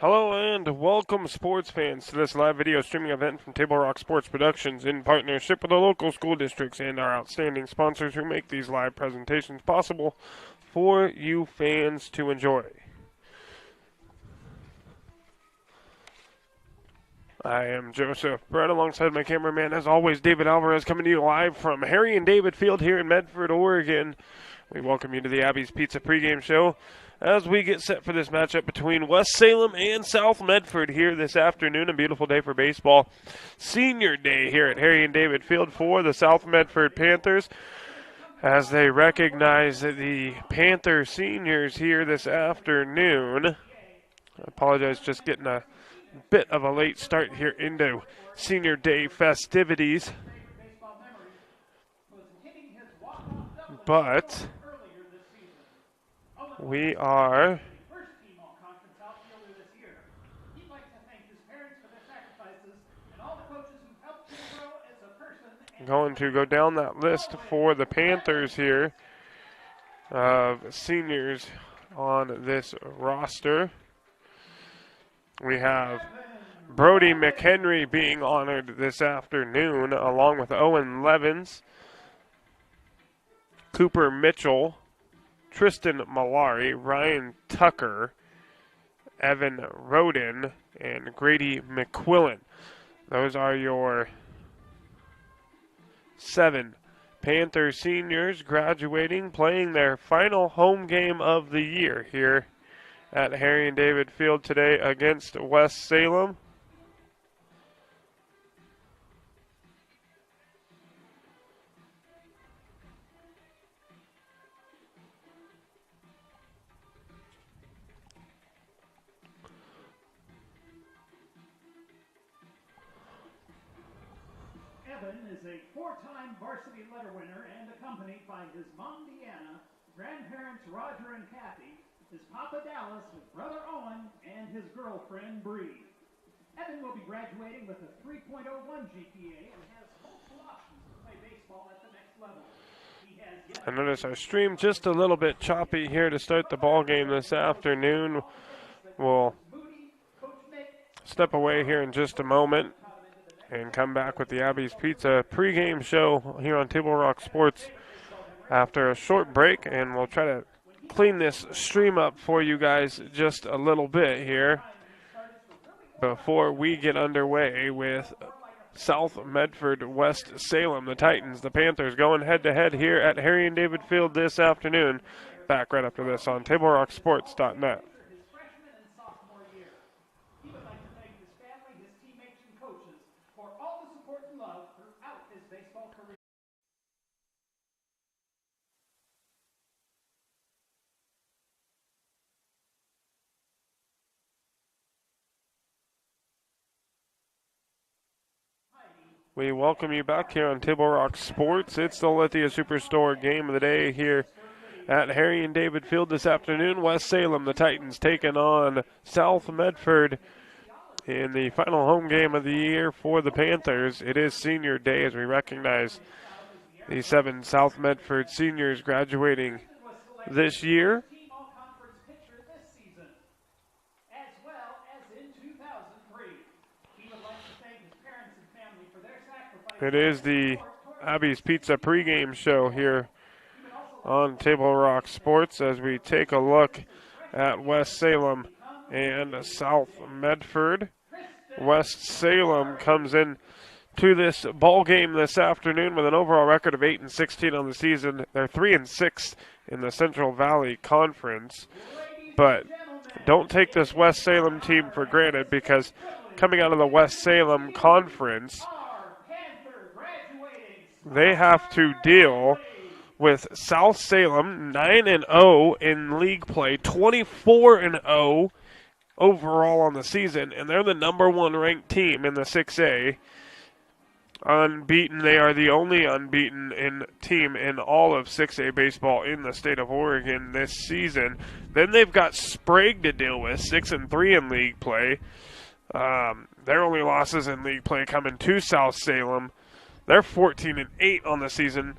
Hello and welcome, sports fans, to this live video streaming event from Table Rock Sports Productions in partnership with the local school districts and our outstanding sponsors who make these live presentations possible for you fans to enjoy. I am Joseph Brett alongside my cameraman, as always, David Alvarez, coming to you live from Harry and David Field here in Medford, Oregon. We welcome you to the Abby's Pizza pregame show as we get set for this matchup between West Salem and South Medford here this afternoon. A beautiful day for baseball. Senior day here at Harry and David Field for the South Medford Panthers as they recognize the Panther seniors here this afternoon. I apologize, just getting a bit of a late start here into senior day festivities. But we are going to go down that list for the Panthers here of seniors on this roster. We have Brody McHenry being honored this afternoon, along with Owen Levins, Cooper Mitchell, Tristan Malari, Ryan Tucker, Evan Roden, and Grady McQuillan. Those are your 7 Panther seniors graduating, playing their final home game of the year here at Harry and David Field today against West Salem. Evan is a 4-time varsity letter winner and accompanied by his mom, Deanna, grandparents Roger and Kathy, his papa Dallas, his brother Owen, and his girlfriend Bree. Evan will be graduating with a 3.01 GPA and has multiple options to play baseball at the next level. I notice our stream just a little bit choppy here to start the ball game this afternoon. We'll step away here in just a moment and come back with the Abby's Pizza pregame show here on Table Rock Sports after a short break, and we'll try to clean this stream up for you guys just a little bit here before we get underway with South Medford, West Salem, the Titans, the Panthers going head-to-head here at Harry and David Field this afternoon. Back right after this on TableRockSports.net. We welcome you back here on Table Rock Sports. It's the Lithia Superstore game of the day here at Harry and David Field this afternoon. West Salem, the Titans, taking on South Medford in the final home game of the year for the Panthers. It is senior day as we recognize the 7 South Medford seniors graduating this year. It is the Abby's Pizza pregame show here on Table Rock Sports as we take a look at West Salem and South Medford. West Salem comes in to this ball game this afternoon with an overall record of 8-16 on the season. They're 3-6 in the Central Valley Conference, but don't take this West Salem team for granted, because coming out of the West Salem Conference, they have to deal with South Salem, 9-0 in league play, 24-0 overall on the season, and they're the number 1 ranked team in the 6A. Unbeaten, they are the only unbeaten team in all of 6A baseball in the state of Oregon this season. Then they've got Sprague to deal with, 6-3 in league play. Their only losses in league play coming to South Salem. They're 14-8 on the season,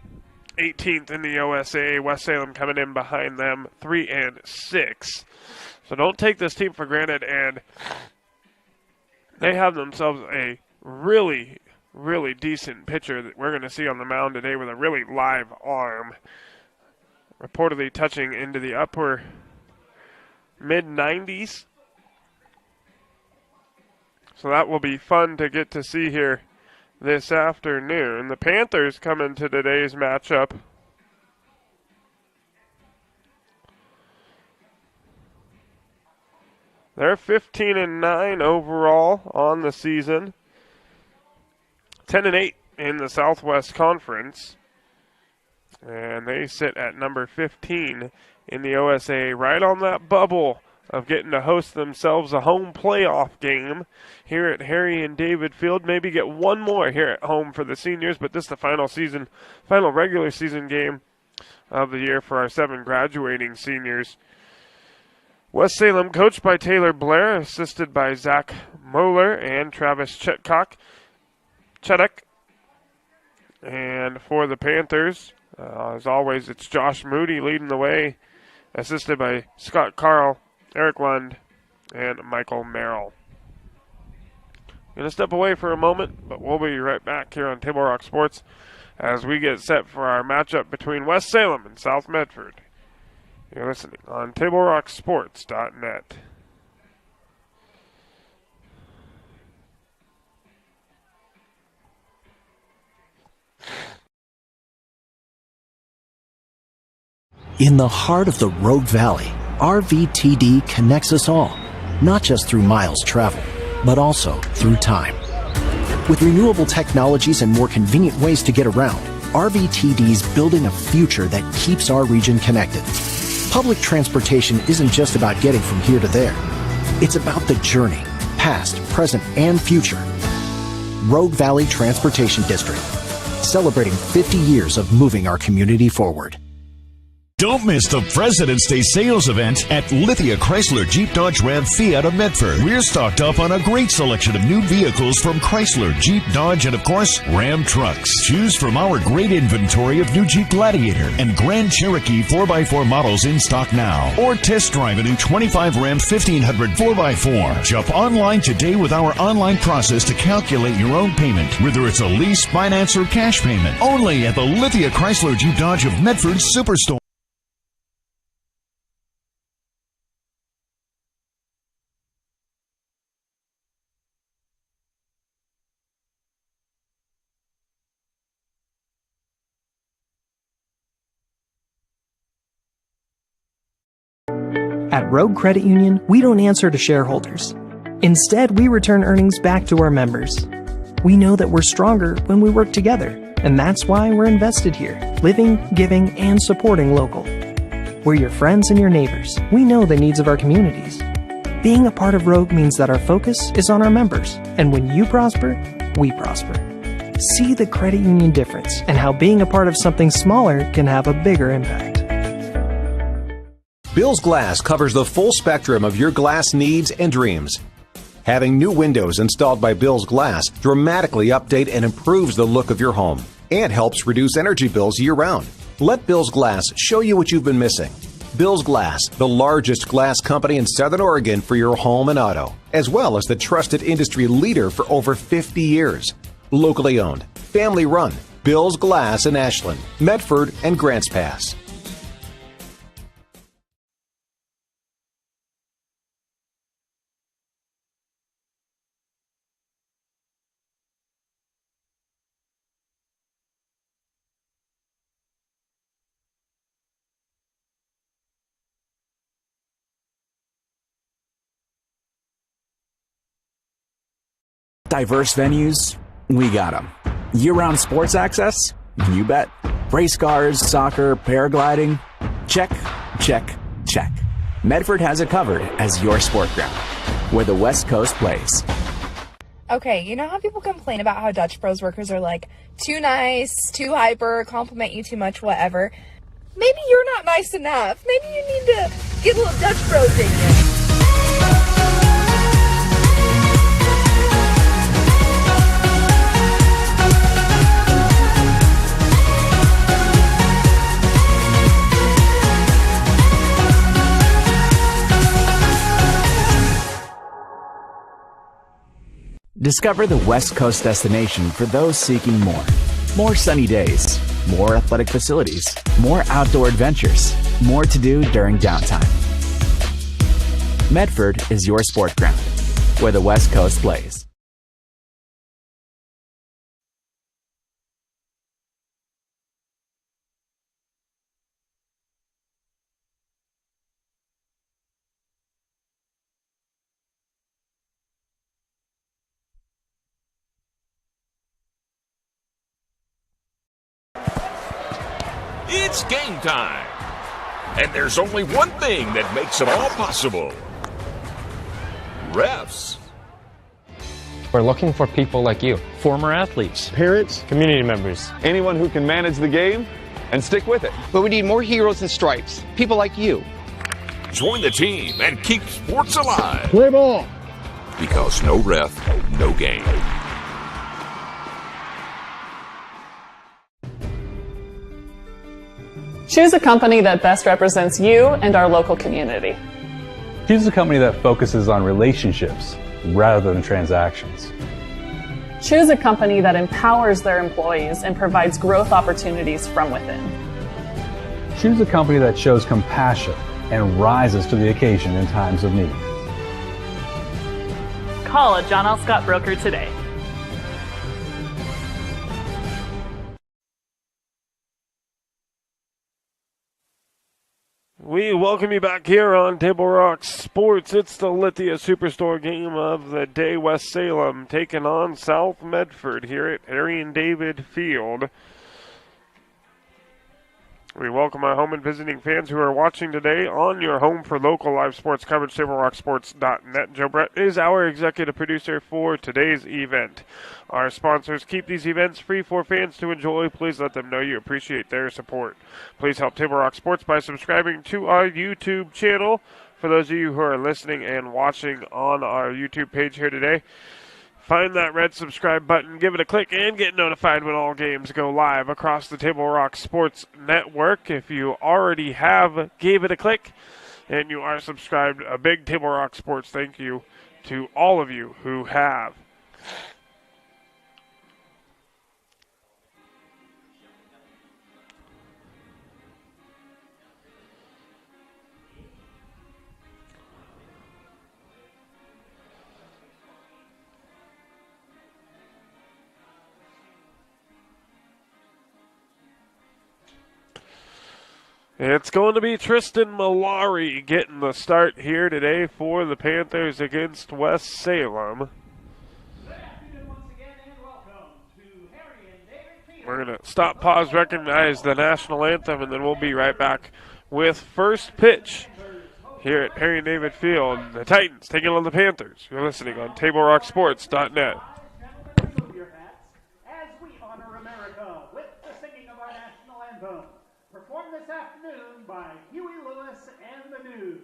18th in the OSA. West Salem coming in behind them, 3-6. So don't take this team for granted, and they have themselves a really, really decent pitcher that we're going to see on the mound today with a really live arm, reportedly touching into the upper mid-90s. So that will be fun to get to see here this afternoon. The Panthers come into today's matchup they're 15-9 overall on the season, 10-8 in the Southwest Conference, and they sit at number 15 in the OSA, right on that bubble of getting to host themselves a home playoff game here at Harry and David Field. Maybe get one more here at home for the seniors, but this is the final regular season game of the year for our 7 graduating seniors. West Salem, coached by Taylor Blair, assisted by Zach Moeller and Travis Chetek. And for the Panthers, as always, it's Josh Moody leading the way, assisted by Scott Carl, Eric Lund, and Michael Merrill. Going to step away for a moment, but we'll be right back here on Table Rock Sports as we get set for our matchup between West Salem and South Medford. You're listening on TableRockSports.net. In the heart of the Rogue Valley, RVTD connects us all, not just through miles traveled, but also through time. With renewable technologies and more convenient ways to get around, RVTD's building a future that keeps our region connected. Public transportation isn't just about getting from here to there. It's about the journey, past, present, and future. Rogue Valley Transportation District, celebrating 50 years of moving our community forward. Don't miss the President's Day sales event at Lithia Chrysler Jeep Dodge Ram Fiat of Medford. We're stocked up on a great selection of new vehicles from Chrysler, Jeep, Dodge, and of course, Ram trucks. Choose from our great inventory of new Jeep Gladiator and Grand Cherokee 4x4 models in stock now. Or test drive a new 25 Ram 1500 4x4. Shop online today with our online process to calculate your own payment, whether it's a lease, finance, or cash payment. Only at the Lithia Chrysler Jeep Dodge of Medford Superstore. At Rogue Credit Union, we don't answer to shareholders. Instead, we return earnings back to our members. We know that we're stronger when we work together, and that's why we're invested here, living, giving, and supporting local. We're your friends and your neighbors. We know the needs of our communities. Being a part of Rogue means that our focus is on our members, and when you prosper, we prosper. See the credit union difference and how being a part of something smaller can have a bigger impact. Bill's Glass covers the full spectrum of your glass needs and dreams. Having new windows installed by Bill's Glass dramatically update and improves the look of your home and helps reduce energy bills year-round. Let Bill's Glass show you what you've been missing. Bill's Glass, the largest glass company in Southern Oregon for your home and auto, as well as the trusted industry leader for over 50 years. Locally owned, family run, Bill's Glass in Ashland, Medford, and Grants Pass. Diverse venues, we got them. Year-round sports access? You bet. Race cars, soccer, paragliding? Check, check, check. Medford has it covered as your sport ground, where the West Coast plays. Okay, you know how people complain about how Dutch Bros workers are like, too nice, too hyper, compliment you too much, whatever? Maybe you're not nice enough. Maybe you need to get a little Dutch Bro digging. Discover the West Coast destination for those seeking more. More sunny days, more athletic facilities, more outdoor adventures, more to do during downtime. Medford is your sport ground, where the West Coast plays. It's game time. And there's only one thing that makes it all possible. Refs. We're looking for people like you. Former athletes. Parents. Community members. Anyone who can manage the game and stick with it. But we need more heroes in stripes. People like you. Join the team and keep sports alive. Play ball. Because no ref, no game. Choose a company that best represents you and our local community. Choose a company that focuses on relationships rather than transactions. Choose a company that empowers their employees and provides growth opportunities from within. Choose a company that shows compassion and rises to the occasion in times of need. Call a John L. Scott broker today. We welcome you back here on Table Rock Sports. It's the Lithia Superstore game of the day. West Salem taking on South Medford here at Harry and David Field. We welcome our home and visiting fans who are watching today on your home for local live sports coverage, TableRockSports.net. Joe Brett is our executive producer for today's event. Our sponsors keep these events free for fans to enjoy. Please let them know you appreciate their support. Please help Table Rock Sports by subscribing to our YouTube channel. For those of you who are listening and watching on our YouTube page here today, find that red subscribe button, give it a click, and get notified when all games go live across the Table Rock Sports Network. If you already gave it a click and you are subscribed, a big Table Rock Sports thank you to all of you who have. It's going to be Tristan Malari getting the start here today for the Panthers against West Salem. We're going to stop, pause, recognize the national anthem, and then we'll be right back with first pitch here at Harry and David Field. The Titans taking on the Panthers. You're listening on TableRockSports.net. As we honor America with the singing of our national anthem. Performed this afternoon by Huey Lewis and the News.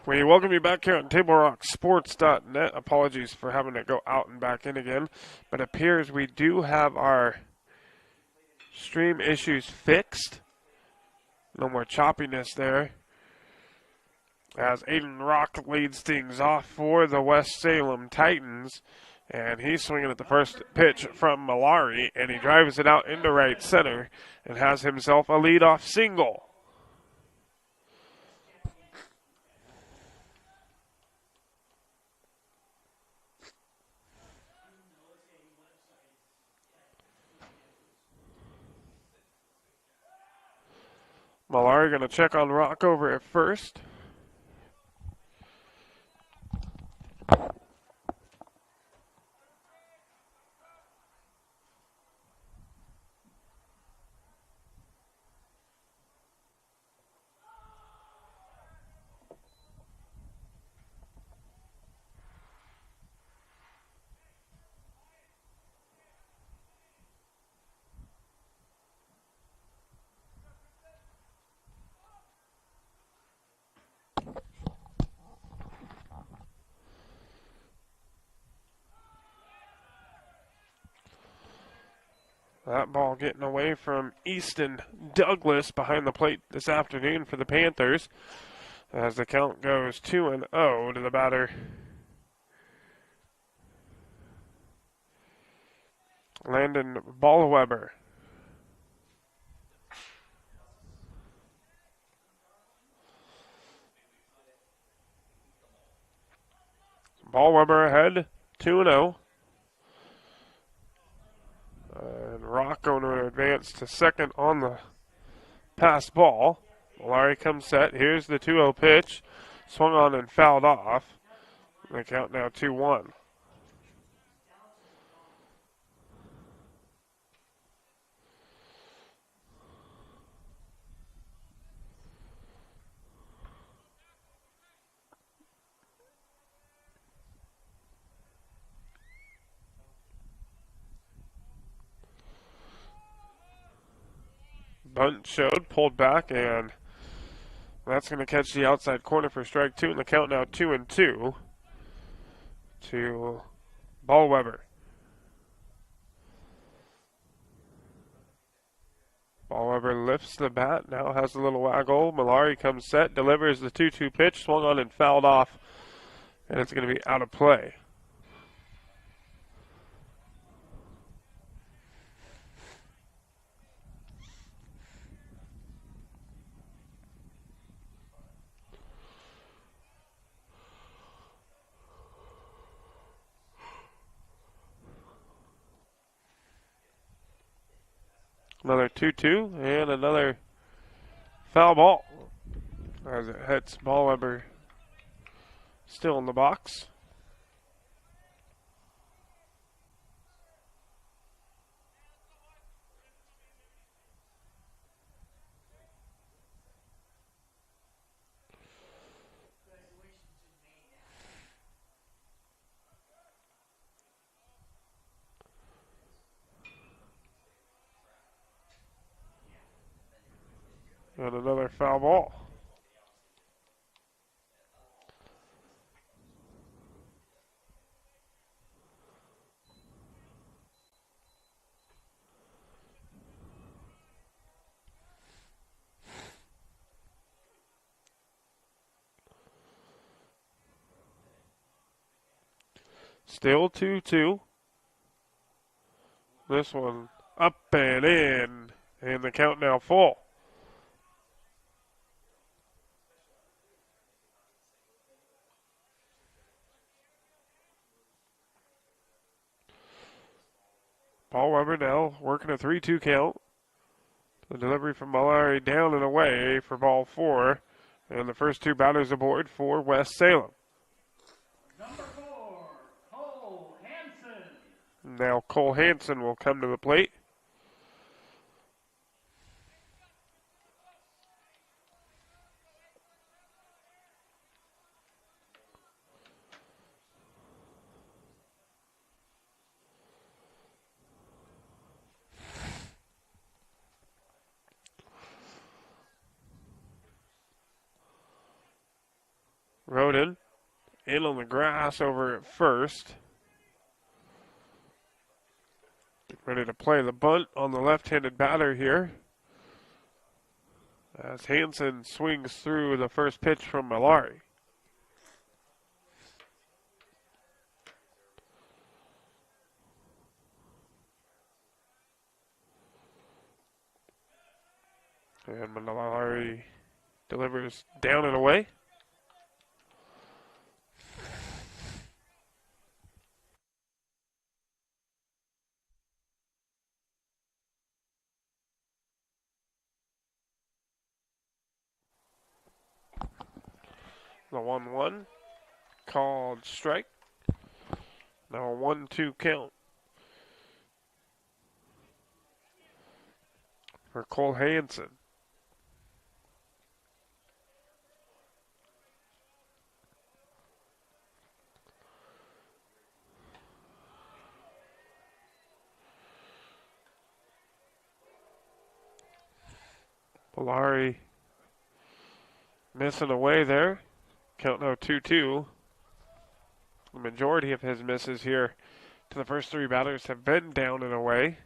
We welcome you back here on TableRockSports.net. Apologies for having to go out and back in again, but it appears we do have our stream issues fixed. No more choppiness there. As Aiden Rock leads things off for the West Salem Titans. And he's swinging at the first pitch from Malari, and he drives it out into right center and has himself a leadoff single. Malari going to check on Rock over at first. That ball getting away from Easton Douglas behind the plate this afternoon for the Panthers. As the count goes 2-0 to the batter. Landon Ballweber. Ballweber ahead, 2-0. And Rock going to advance to second on the pass ball. Malari comes set. Here's the 2-0 pitch. Swung on and fouled off. The count now 2-1. Bunt showed, pulled back, and that's going to catch the outside corner for strike two, and the count now 2-2 to Ballweber. Ballweber lifts the bat, now has a little waggle. Malari comes set, delivers the 2-2 pitch, swung on and fouled off, and it's going to be out of play. Another 2-2 and another foul ball as it hits Ballweber still in the box. And another foul ball. Still 2-2. This one up and in, and the count now full. Ballweber now working a 3-2 count. The delivery from Malari down and away for ball four. And the first two batters aboard for West Salem. Number 4, Cole Hansen. Now Cole Hansen will come to the plate. Roden in on the grass over at first. Ready to play the bunt on the left-handed batter here. As Hansen swings through the first pitch from Malari. And Malari delivers down and away. The 1-1 called strike. Now a 1-2 count for Cole Hansen. Malari missing away there. Count now 2-2. The majority of his misses here to the first three batters have been down and away.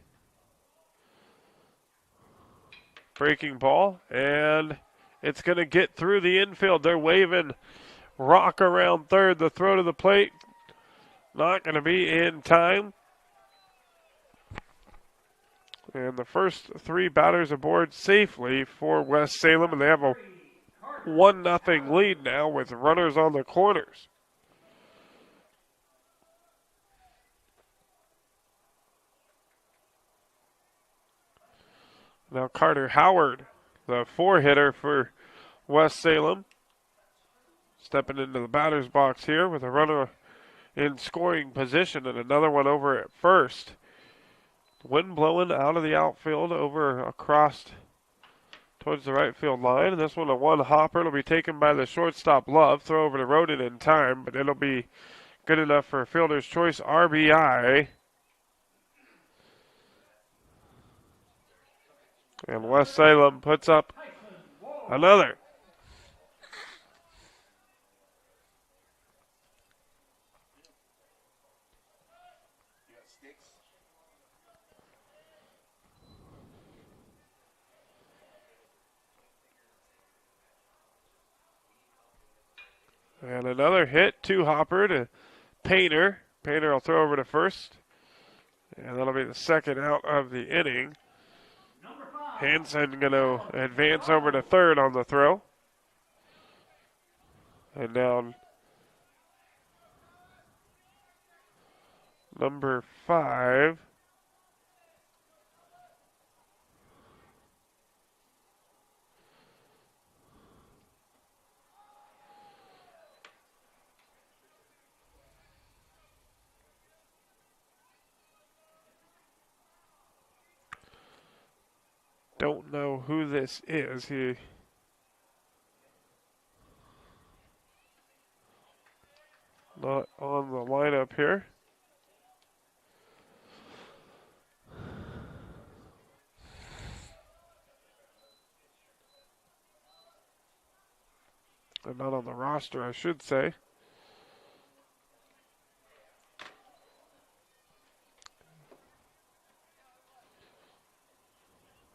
Breaking ball, and it's going to get through the infield. They're waving rock around third. The throw to the plate, not going to be in time. And the first three batters aboard safely for West Salem, and they have a 1-0 lead now with runners on the corners. Now Carter Howard, the 4-hitter for West Salem, stepping into the batter's box here with a runner in scoring position and another one over at first. Wind blowing out of the outfield over across towards the right field line. And this one, a one hopper. It'll be taken by the shortstop Love. Throw over to Roden in time, but it'll be good enough for a fielder's choice RBI. And West Salem puts up another. And another hit, two-hopper to Painter. Painter will throw over to first. And that'll be the second out of the inning. Hansen going to advance over to third on the throw. And down number 5. Don't know who this is. He not on the lineup here. And not on the roster, I should say.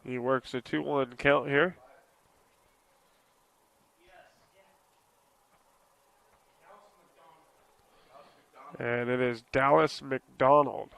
He works a 2-1 count here. And it is Dallas McDonald.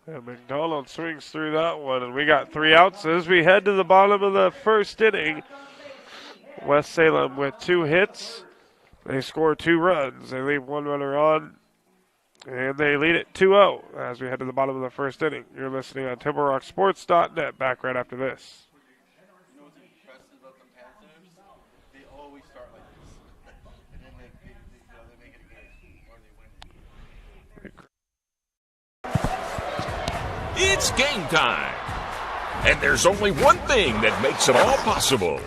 And McDonald swings through that one, and we got 3 outs as we head to the bottom of the first inning. West Salem with 2 hits. They score 2 runs. They leave 1 runner on, and they lead it 2-0 as we head to the bottom of the first inning. You're listening on TimberRockSports.net. Back right after this. It's game time. And there's only one thing that makes it all possible.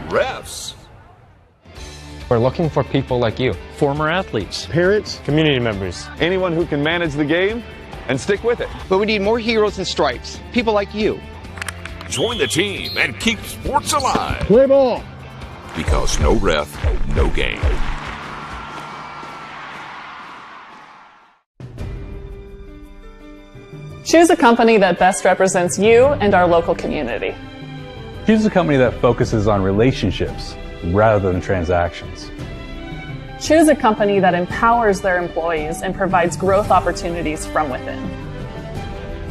Refs. We're looking for people like you. Former athletes, Parents, community members, anyone who can manage the game and stick with it. But we need more heroes and stripes. People like you. Join the team and keep sports alive. Play ball. Because no ref, no game. Choose a company that best represents you and our local community. Choose a company that focuses on relationships rather than transactions. Choose a company that empowers their employees and provides growth opportunities from within.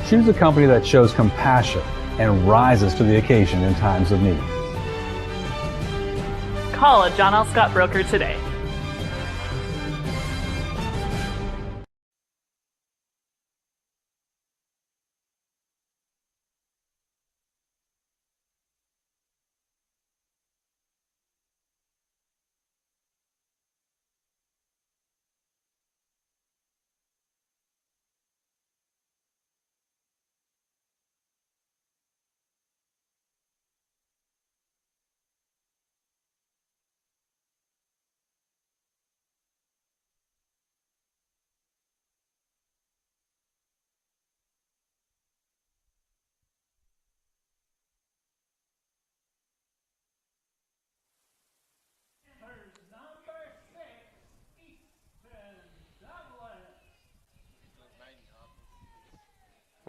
Choose a company that shows compassion and rises to the occasion in times of need. Call a John L. Scott broker today.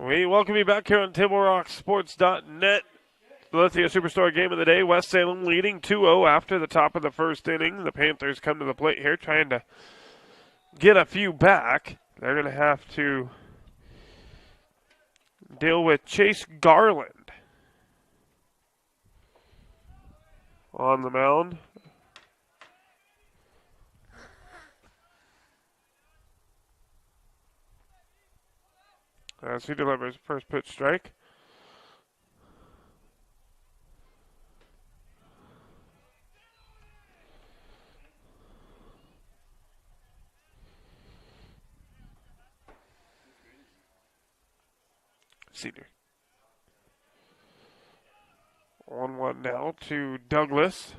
We welcome you back here on TableRockSports.net. The Lithia Superstore game of the day. West Salem leading 2-0 after the top of the first inning. The Panthers come to the plate here trying to get a few back. They're going to have to deal with Chase Garland on the mound. As he delivers first pitch strike. Senior. 1-1 now to Douglas.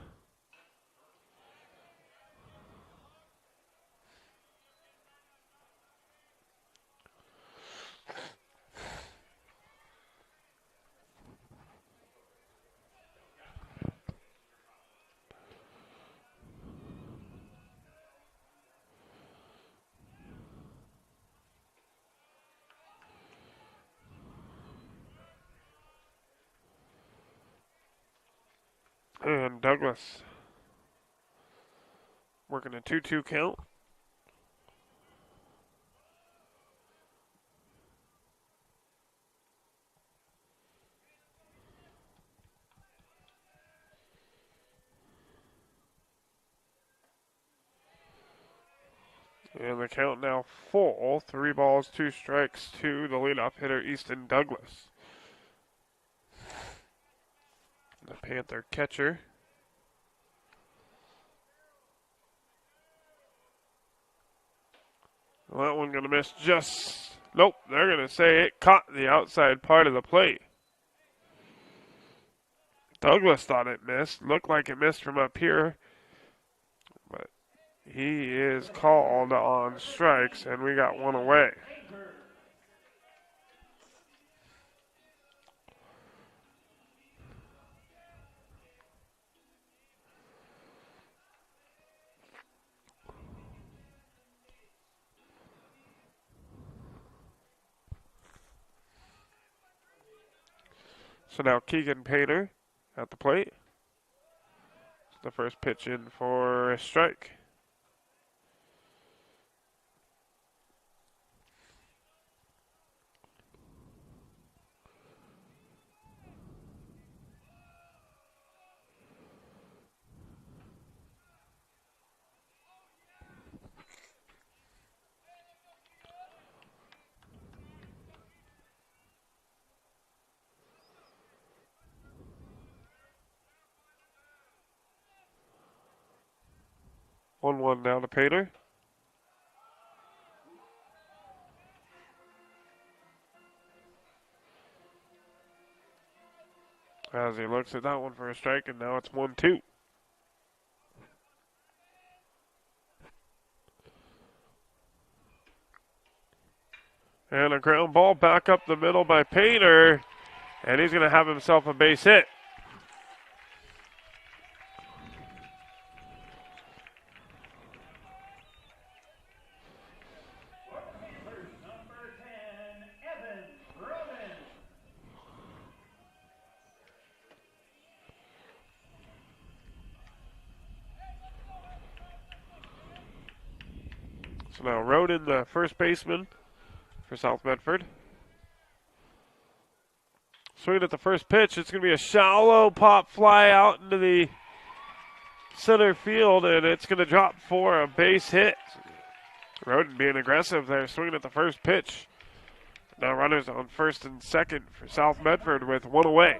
And Douglas working a 2-2 count. And the count now full. 3 balls, 2 strikes to the leadoff hitter, Easton Douglas. The Panther catcher. Well, that one going to miss just... Nope, they're going to say it caught the outside part of the plate. Douglas thought it missed. Looked like it missed from up here. But he is called on strikes, and we got one away. So now Keegan Painter at the plate. The first pitch in for a strike. One now to Painter. As he looks at that one for a strike, and now it's 1-2. And a ground ball back up the middle by Painter. And he's going to have himself a base hit. So now Roden, the first baseman for South Medford. Swinging at the first pitch. It's going to be a shallow pop fly out into the center field, and it's going to drop for a base hit. Roden being aggressive there, swinging at the first pitch. Now runners on first and second for South Medford with one away.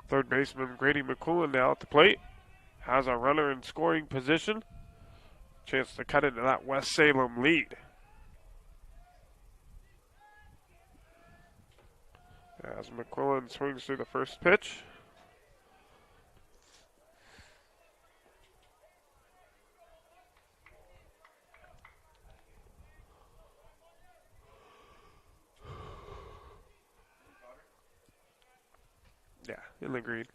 Third baseman Grady McQuillan now at the plate. Has a runner in scoring position. Chance to cut into that West Salem lead. As McQuillan swings through the first pitch. Yeah, in the green.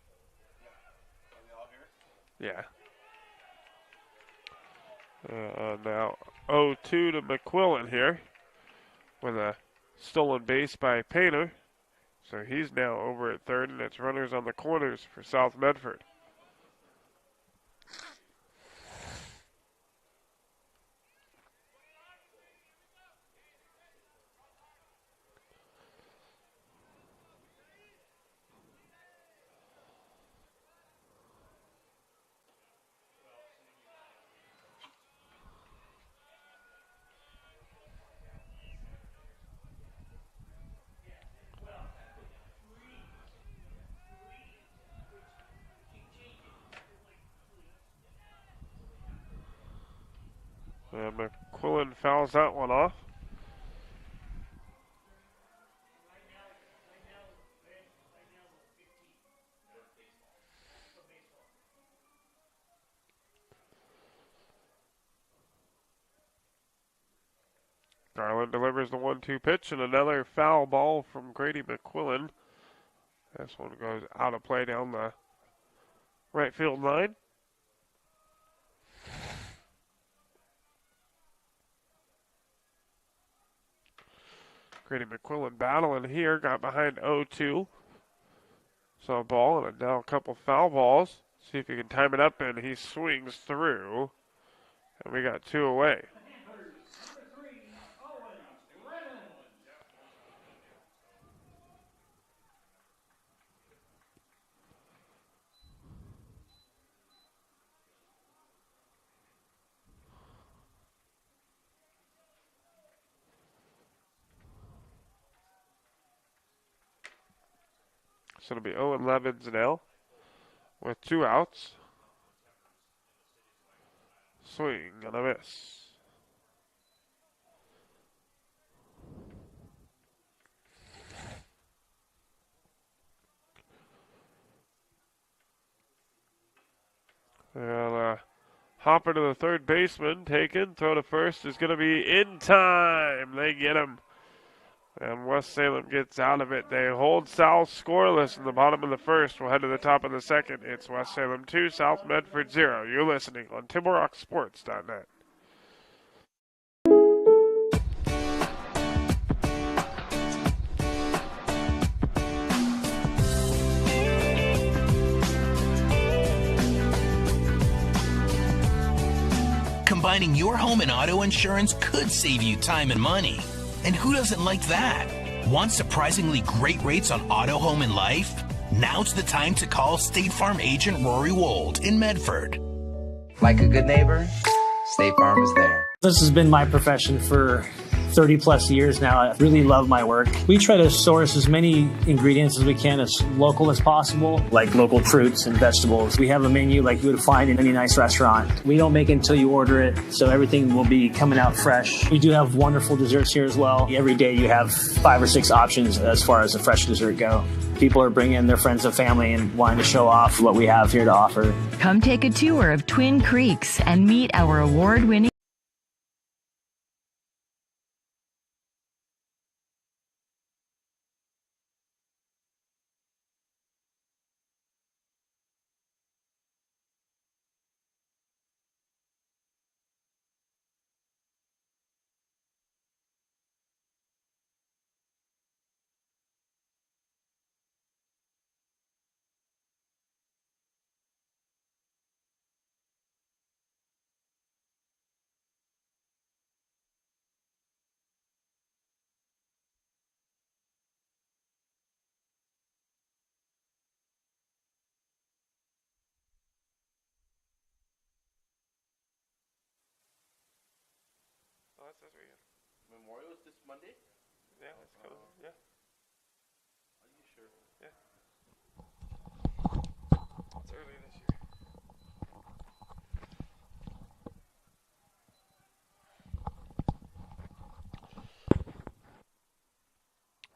Yeah. Now 0-2 to McQuillan here with a stolen base by Painter. So he's now over at third, and it's runners on the corners for South Medford. And McQuillan fouls that one off. Garland delivers the 1-2 pitch, and another foul ball from Grady McQuillan. This one goes out of play down the right field line. Grady McQuillan battling here, got behind 0-2. Saw a ball and now a couple foul balls. See if he can time it up, and he swings through. And we got two away. So it'll be 0-11 now with two outs. Swing and a miss. And hopper to the third baseman, taken. Throw to first is going to be in time. They get him. And West Salem gets out of it. They hold South scoreless in the bottom of the first. We'll head to the top of the second. It's West Salem 2, South Medford 0. You're listening on TimberRockSports.net. Combining your home and auto insurance could save you time and money. And who doesn't like that? Want surprisingly great rates on auto, home, and life? Now's the time to call State Farm agent Rory Wold in Medford. Like a good neighbor, State Farm is there. This has been my profession for 30 plus years now. I really love my work. We try to source as many ingredients as we can, as local as possible, like local fruits and vegetables. We have a menu like you would find in any nice restaurant. We don't make it until you order it, so everything will be coming out fresh. We do have wonderful desserts here as well. Every day you have 5 or 6 options as far as a fresh dessert go. People are bringing their friends and family and wanting to show off what we have here to offer. Come take a tour of Twin Creeks and meet our award-winning Memorial is this Monday? Yeah, let's go. Yeah. Are you sure? Yeah. It's early this year.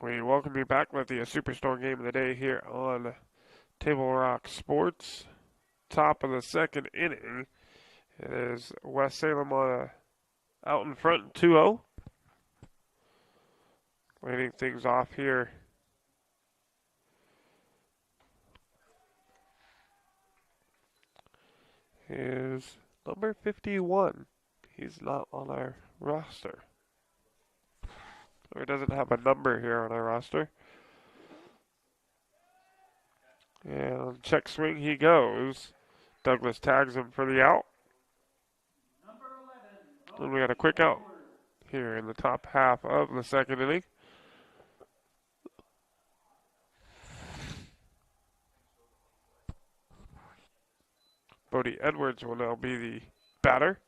We welcome you back with the Superstore game of the day here on Table Rock Sports. Top of the second inning. It is West Salem out in front 2-0. Leading things off here is number 51. He's not on our roster. Or doesn't have a number here on our roster. And check swing he goes. Douglas tags him for the out. And we got a quick out here in the top half of the second inning. Bodie Edwards will now be the batter.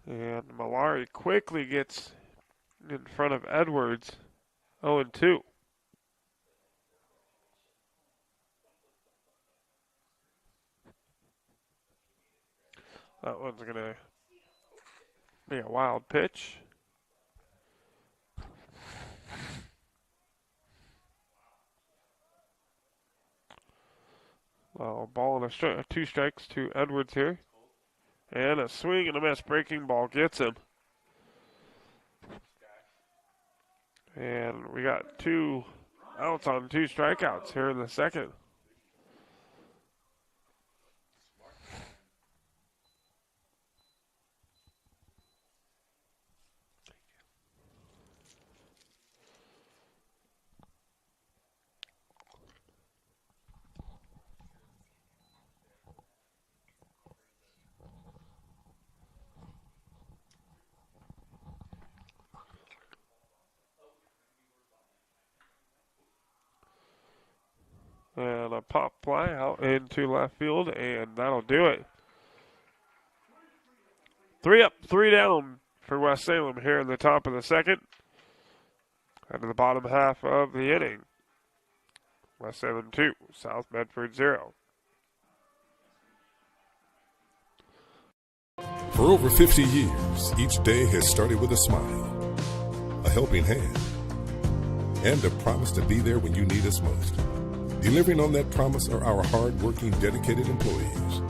And Malari quickly gets in front of Edwards, 0-2. That one's going to be a wild pitch. Well, ball and 2 strikes to Edwards here. And a swing and a miss. Breaking ball gets him. And we got 2 outs on 2 strikeouts here in the second. And a pop fly out into left field, and that'll do it. 3 up, 3 down for West Salem here in the top of the second. And in the bottom half of the inning, West Salem 2, South Medford 0. For over 50 years, each day has started with a smile, a helping hand, and a promise to be there when you need us most. Delivering on that promise are our hard-working, dedicated employees.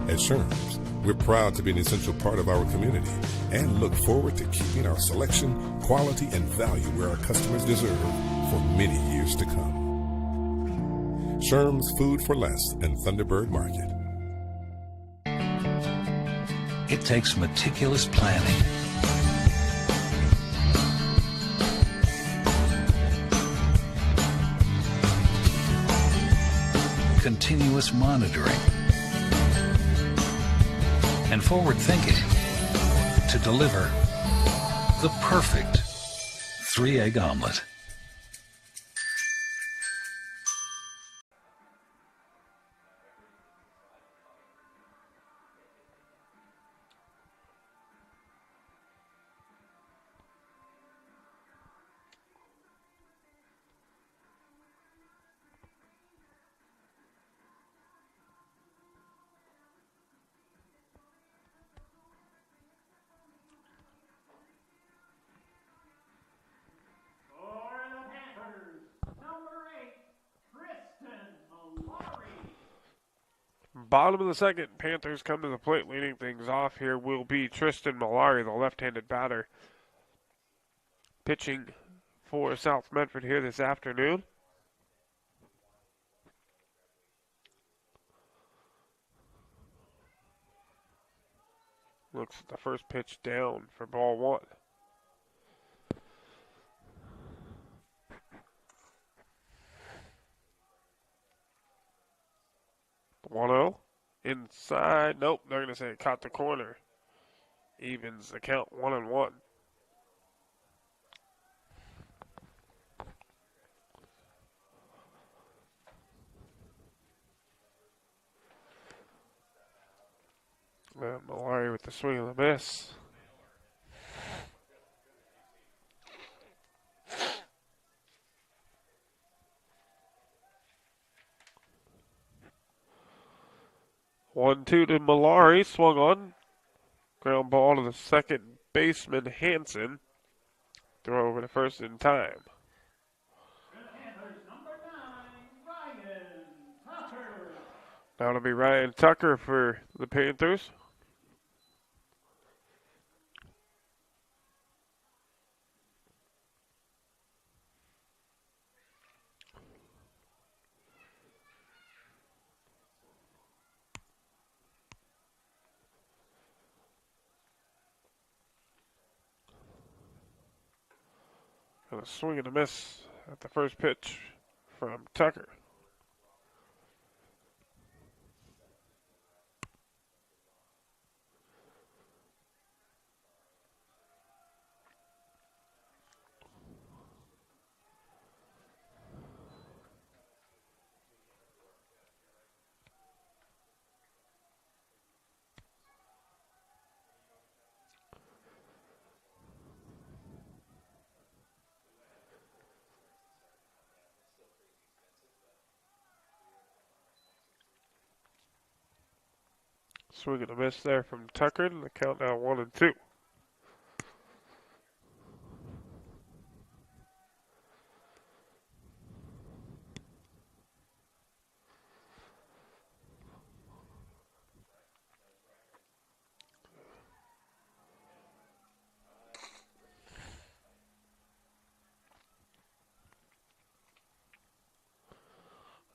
At Sherms, we're proud to be an essential part of our community and look forward to keeping our selection, quality, and value where our customers deserve for many years to come. Sherms Food for Less and Thunderbird Market. It takes meticulous planning, continuous monitoring, and forward thinking to deliver the perfect 3-egg omelet. Bottom of the second, Panthers come to the plate. Leading things off here will be Tristan Malari, the left-handed batter, pitching for South Medford here this afternoon. Looks at the first pitch down for ball one. One-zero. Inside. Nope, they're going to say it caught the corner. Evens the count 1-1. Malari with the swing and the miss. One-two to Malari, swung on. Ground ball to the second baseman, Hansen. Throw over to first in time. Now it'll be Ryan Tucker for the Panthers. And a swing and a miss at the first pitch from Tucker. Swing and a miss there from Tucker, and the count now 1-2.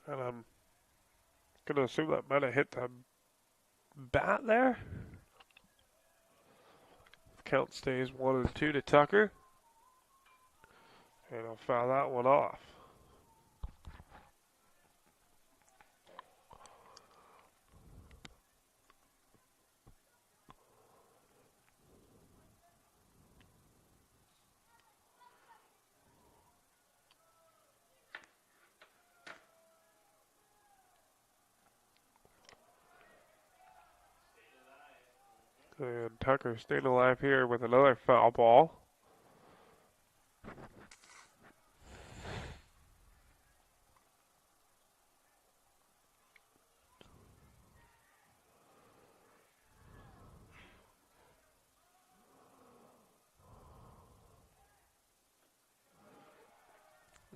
And I'm going to assume that might have hit the bat there. Count stays 1-2 to Tucker. And I'll foul that one off. And Tucker staying alive here with another foul ball.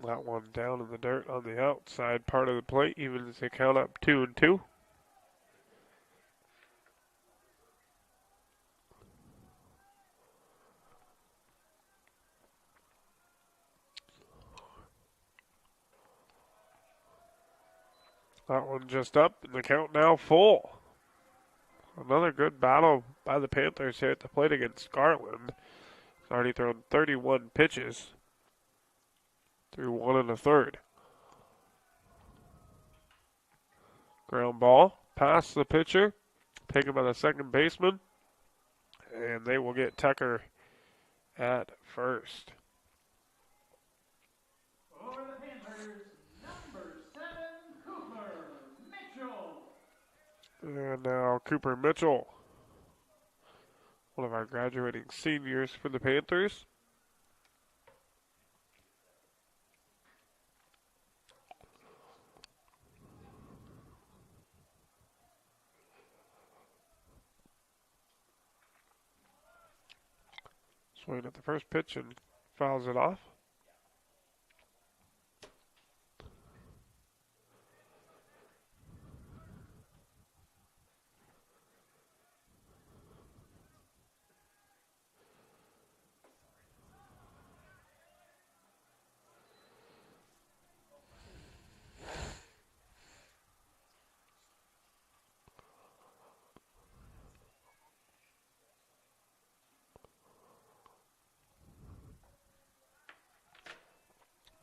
That one down in the dirt on the outside part of the plate, even as they count up 2-2. That one just up, and the count now full. Another good battle by the Panthers here at the plate against Garland. He's already thrown 31 pitches through 1 1/3. Ground ball, past the pitcher, taken by the second baseman, and they will get Tucker at first. For the Panthers, number 7, Cooper Mitchell. And now Cooper Mitchell, one of our graduating seniors for the Panthers. Swing at the first pitch and fouls it off.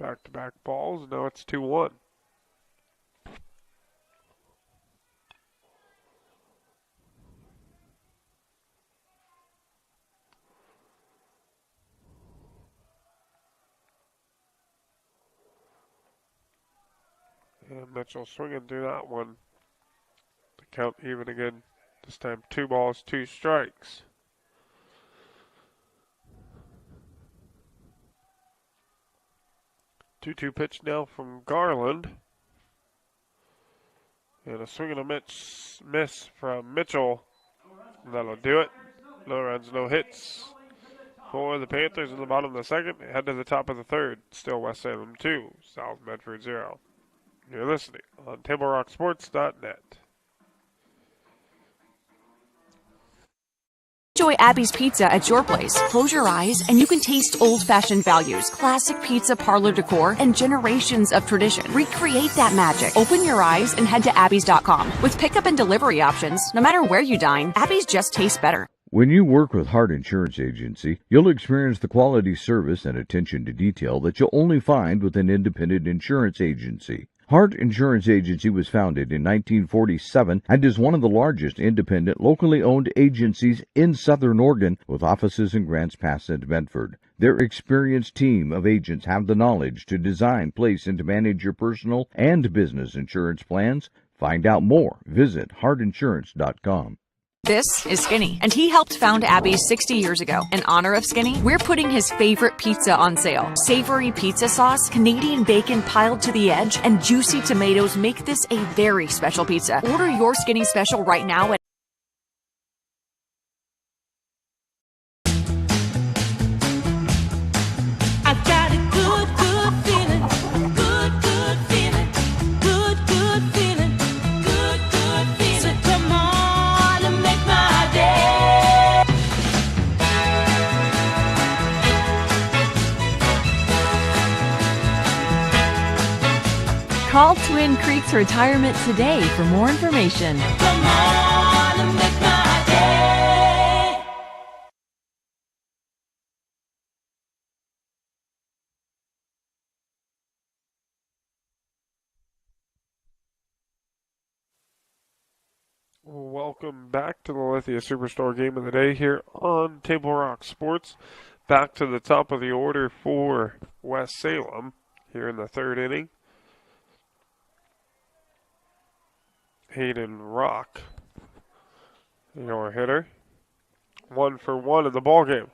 Back-to-back balls. Now it's 2-1. And Mitchell swinging through that one. The count even again. This time 2 balls, 2 strikes. Two-two pitch now from Garland. And a swing and a miss from Mitchell. That'll do it. No runs, no hits for the Panthers in the bottom of the second. Head to the top of the third. Still West Salem 2, South Medford 0. You're listening on TableRockSports.net. Enjoy Abby's Pizza at your place. Close your eyes and you can taste old-fashioned values, classic pizza parlor decor, and generations of tradition. Recreate that magic. Open your eyes and head to abbys.com. With pickup and delivery options, no matter where you dine, Abby's just tastes better. When you work with Hart Insurance Agency, you'll experience the quality service and attention to detail that you'll only find with an independent insurance agency. Hart Insurance Agency was founded in 1947 and is one of the largest independent, locally owned agencies in Southern Oregon, with offices in Grants Pass and Medford. Their experienced team of agents have the knowledge to design, place, and to manage your personal and business insurance plans. Find out more. Visit hartinsurance.com. This is Skinny, and he helped found Abby's 60 years ago. In honor of Skinny, we're putting his favorite pizza on sale. Savory pizza sauce, Canadian bacon piled to the edge, and juicy tomatoes make this a very special pizza. Order your Skinny special right now at Call Twin Creeks Retirement today for more information. Come on and make my day. Welcome back to the Lithia Superstore game of the day here on Table Rock Sports. Back to the top of the order for West Salem here in the third inning. Hayden Rock, your hitter. 1 for 1 in the ball game.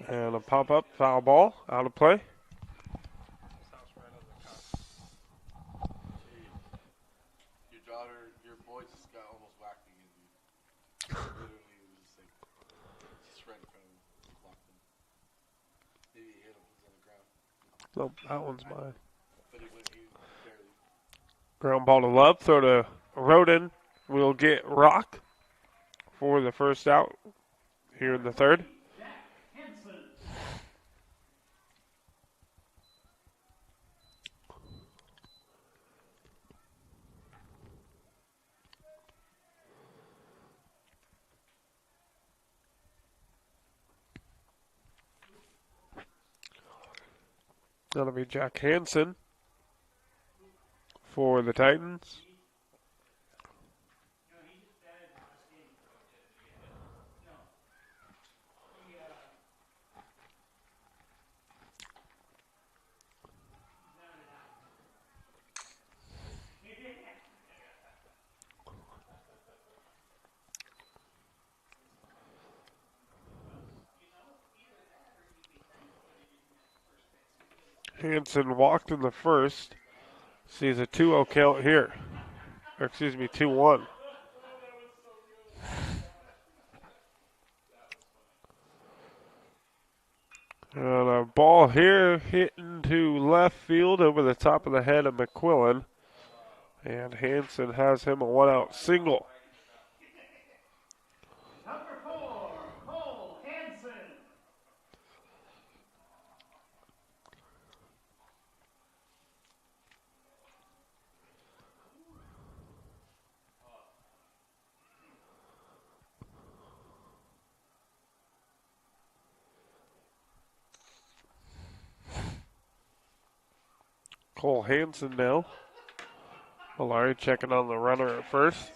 And a pop-up foul ball out of play. Your daughter, your boy just got almost whacked again, dude. Literally, it was just like, just right in front of him. He blocked him. Maybe he hit him. He's on the ground. Nope, that one's mine. But he barely. Ground ball to Love. Throw to Roden. We'll get Rock for the first out here in the third. That'll be Jack Hansen for the Titans. Hansen walked in the first. Sees a 2-0 count here. Or excuse me, 2-1. And a ball here hitting to left field over the top of the head of McQuillan. And Hansen has him a 1-out single. Number 4, Cole Hansen. Cole Hansen now. Malari checking on the runner at first.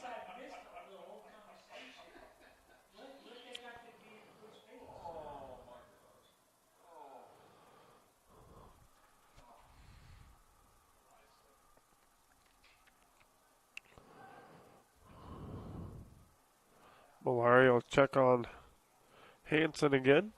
Malari will check on Hansen again.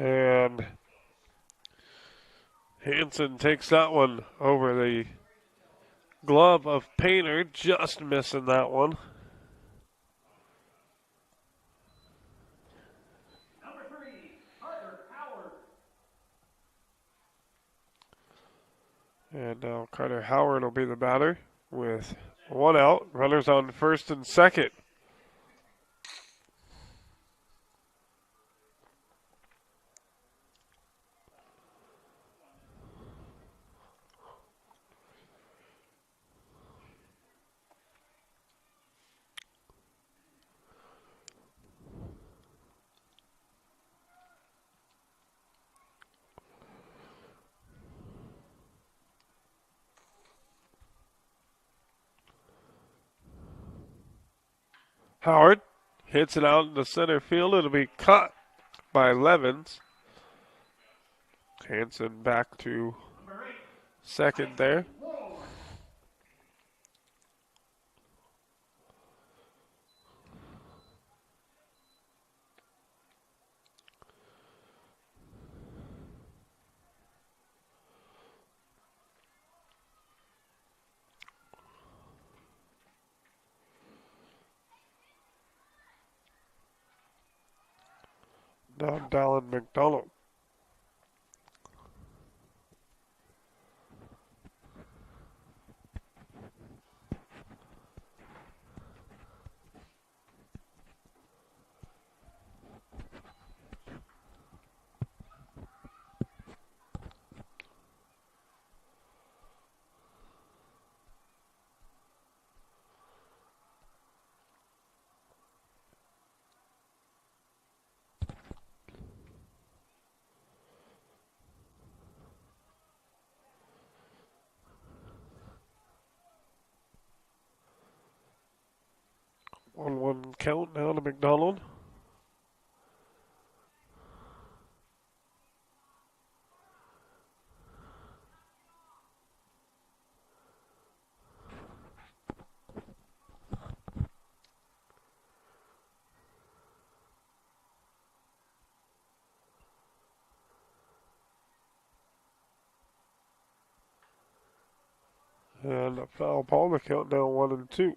And Hansen takes that one over the glove of Painter, just missing that one. Number 3, Carter Howard. And now Carter Howard will be the batter with 1 out. Runners on first and second. Howard hits it out in the center field. It'll be caught by Levens. Hansen back to second there. Now Dallin McDonald. One count now to McDonald. And a foul ball to count down 1-2.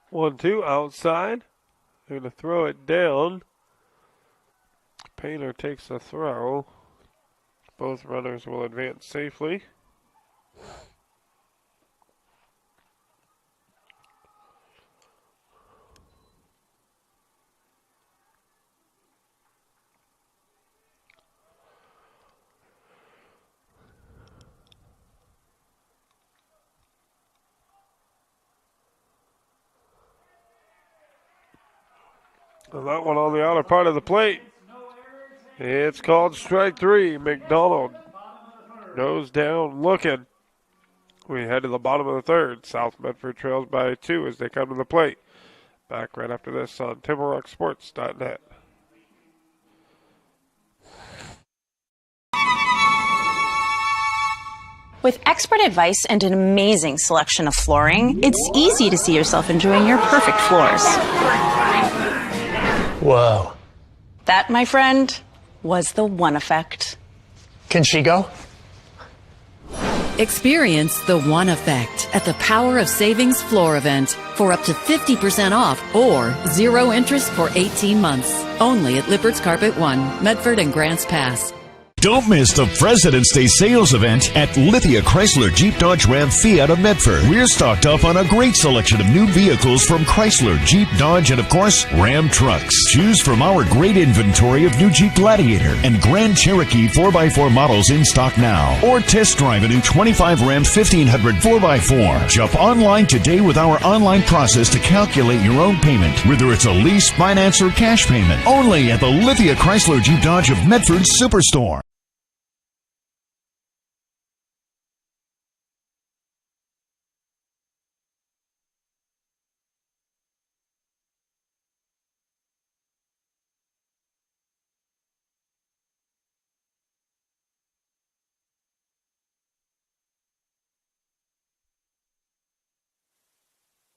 One, two, outside. They're going to throw it down. Painter takes the throw. Both runners will advance safely. And that one on the outer part of the plate. It's called strike three. McDonald goes down looking. We head to the bottom of the third. South Medford trails by 2 as they come to the plate. Back right after this on TimberRockSports.net. With expert advice and an amazing selection of flooring, it's easy to see yourself enjoying your perfect floors. Whoa. That, my friend, was the One Effect. Can she go? Experience the One Effect at the Power of Savings Floor event for up to 50% off or 0 interest for 18 months. Only at Lippert's Carpet One, Medford and Grants Pass. Don't miss the President's Day sales event at Lithia Chrysler Jeep Dodge Ram Fiat of Medford. We're stocked up on a great selection of new vehicles from Chrysler, Jeep, Dodge, and of course, Ram trucks. Choose from our great inventory of new Jeep Gladiator and Grand Cherokee 4x4 models in stock now. Or test drive a new 25 Ram 1500 4x4. Jump online today with our online process to calculate your own payment, whether it's a lease, finance, or cash payment. Only at the Lithia Chrysler Jeep Dodge of Medford Superstore.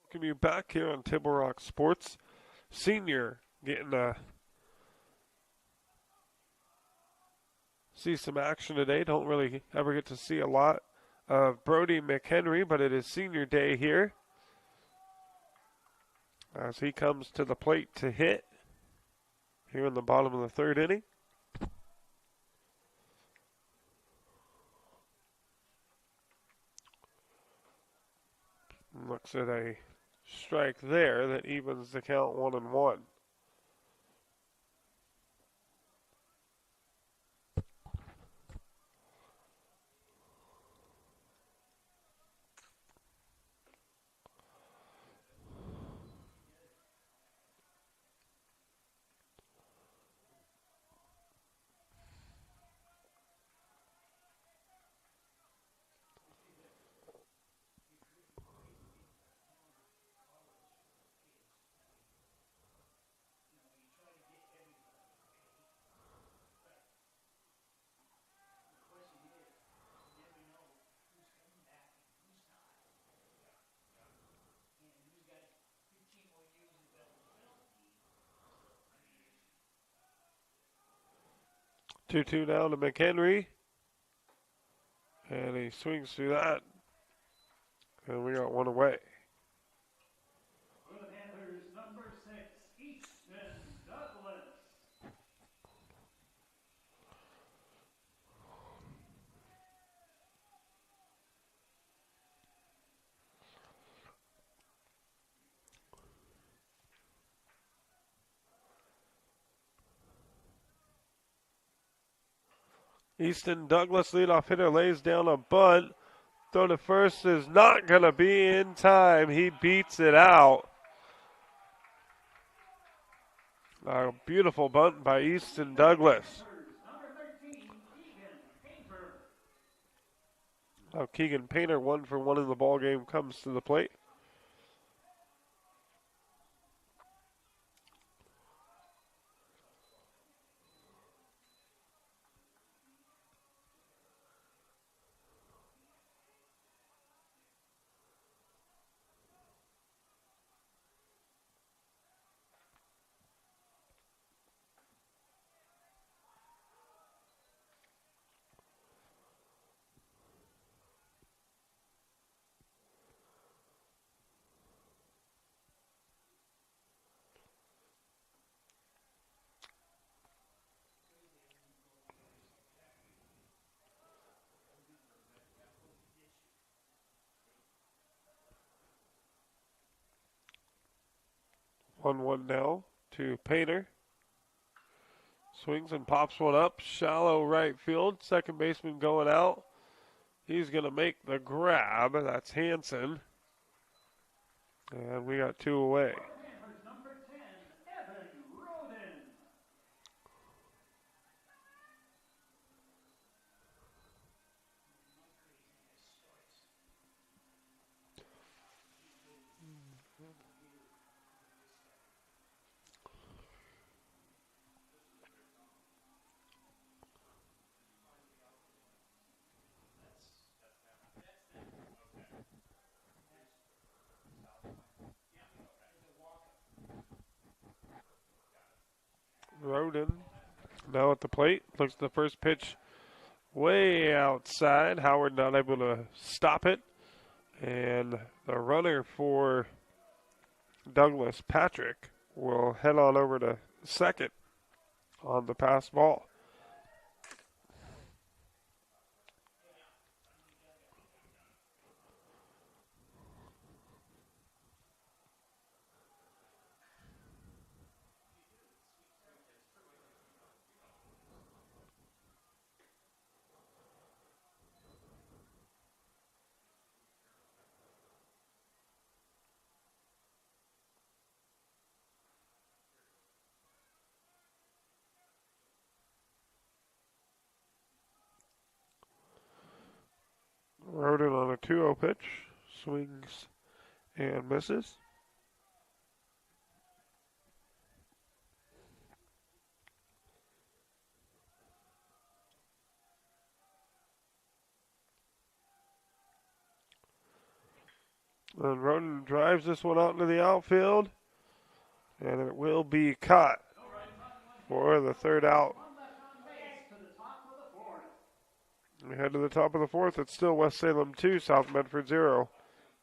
Welcome you back here on Table Rock Sports. Senior getting to see some action today. Don't really ever get to see a lot of Brody McHenry, but it is senior day here as he comes to the plate to hit here in the bottom of the third inning. Looks at a strike there that evens the count 1-1. Two down to McHenry. And he swings through that. And we got one away. For the Panthers, number 6, Easton Douglas. Easton Douglas, leadoff hitter, lays down a bunt. Throw to first is not going to be in time. He beats it out. A beautiful bunt by Easton Douglas. Now Keegan Painter, 1 for 1 in the ball game, comes to the plate. 1-1 now to Painter. Swings and pops one up. Shallow right field. Second baseman going out. He's going to make the grab. That's Hansen. And we got 2 away. Number 10, Evan Roden. Roden now at the plate. Looks at the first pitch way outside. Howard not able to stop it. And the runner for Douglas, Patrick, will head on over to second on the pass ball. Roden on a 2-0 pitch. Swings and misses. And Roden drives this one out into the outfield. And it will be caught for the third out. We head to the top of the fourth. It's still West Salem 2, South Medford 0.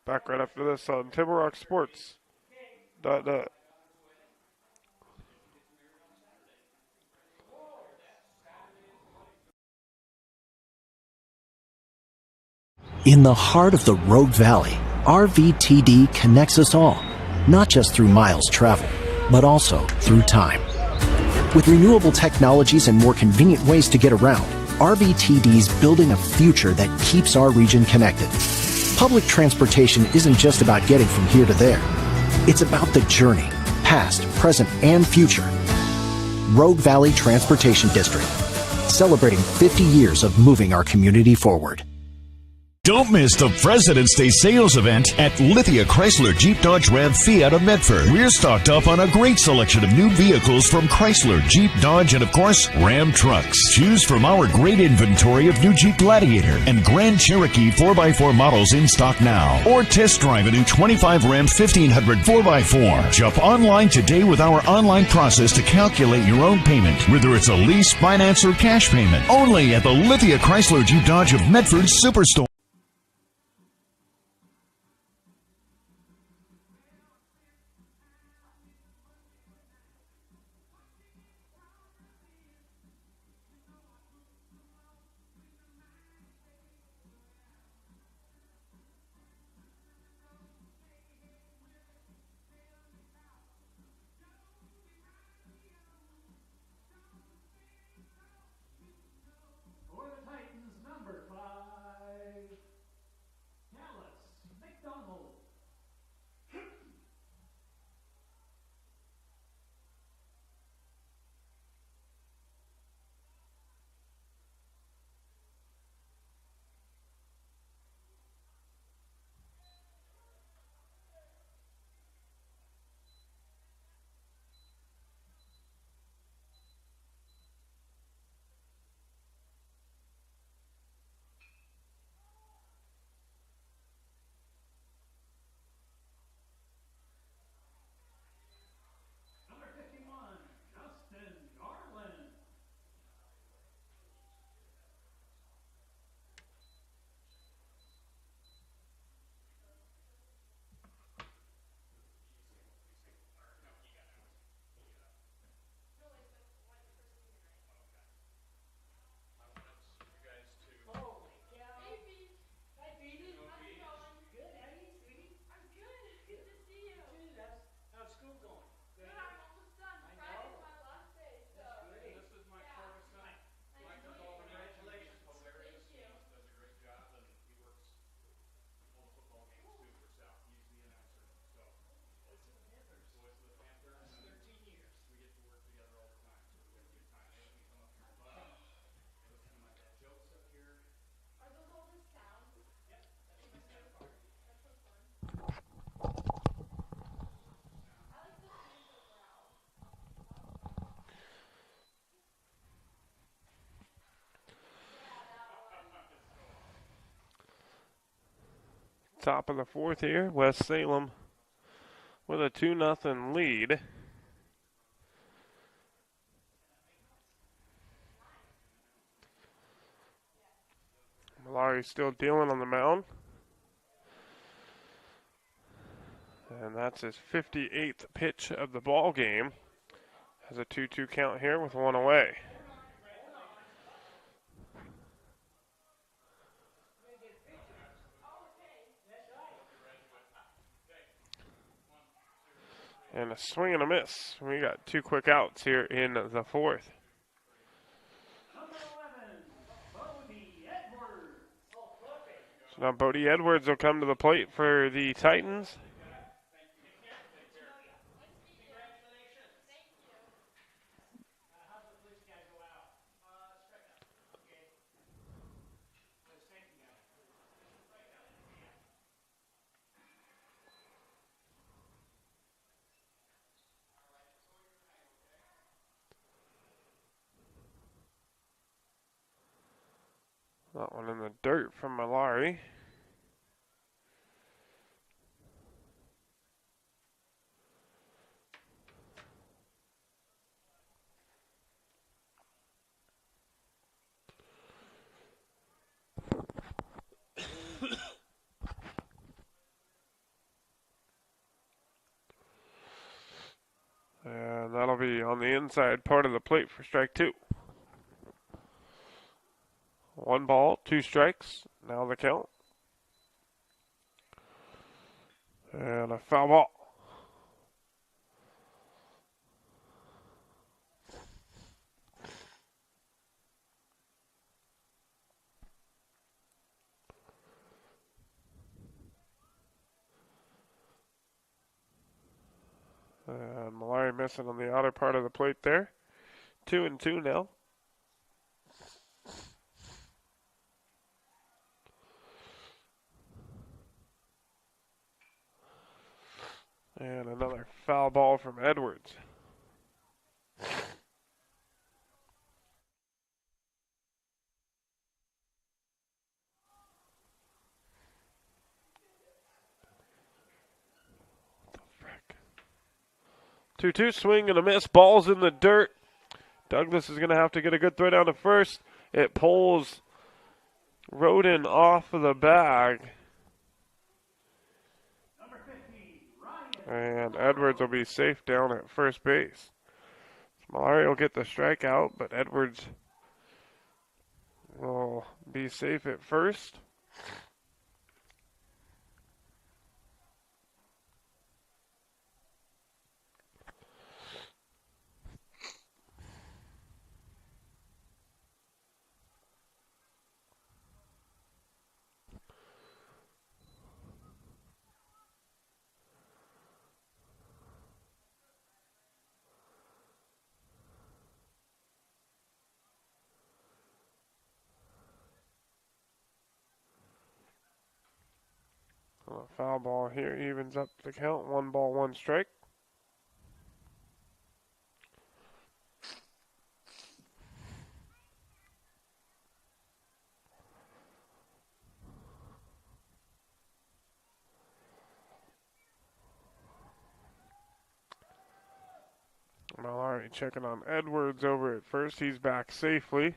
Back right after this on TimberRockSports.net. In the heart of the Rogue Valley, RVTD connects us all, not just through miles traveled, but also through time. With renewable technologies and more convenient ways to get around, RVTD's building a future that keeps our region connected. Public transportation isn't just about getting from here to there. It's about the journey, past, present, and future. Rogue Valley Transportation District, celebrating 50 years of moving our community forward. Don't miss the President's Day sales event at Lithia Chrysler Jeep Dodge Ram Fiat of Medford. We're stocked up on a great selection of new vehicles from Chrysler, Jeep, Dodge, and of course, Ram trucks. Choose from our great inventory of new Jeep Gladiator and Grand Cherokee 4x4 models in stock now. Or test drive a new 25 Ram 1500 4x4. Shop online today with our online process to calculate your own payment, whether it's a lease, finance, or cash payment. Only at the Lithia Chrysler Jeep Dodge of Medford Superstore. For the Titans, number 5, top of the fourth here. West Salem with a 2-0 lead. Malari still dealing on the mound. And that's his 58th pitch of the ball game. Has a 2-2 count here with one away. And a swing and a miss. We got 2 quick outs here in the fourth. So now Bodie Edwards will come to the plate for the Titans. That one in the dirt from Malari. And that'll be on the inside part of the plate for strike 2. 1 ball, 2 strikes. Now the count. And a foul ball. And Malari missing on the outer part of the plate there. 2-2 now. And another foul ball from Edwards. What the frick? 2-2 swing and a miss. Ball's in the dirt. Douglas is going to have to get a good throw down to first. It pulls Roden off of the bag. And Edwards will be safe down at first base. Malari will get the strikeout, but Edwards will be safe at first. A foul ball here evens up the count. 1 ball, 1 strike. Malari checking on Edwards over at first. He's back safely.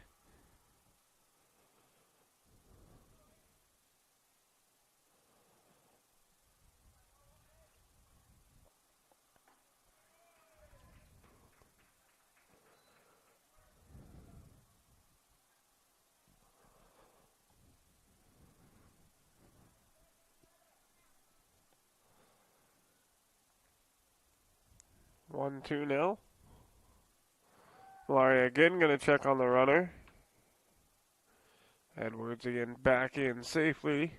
One, 2 now. Malari again going to check on the runner. Edwards again back in safely.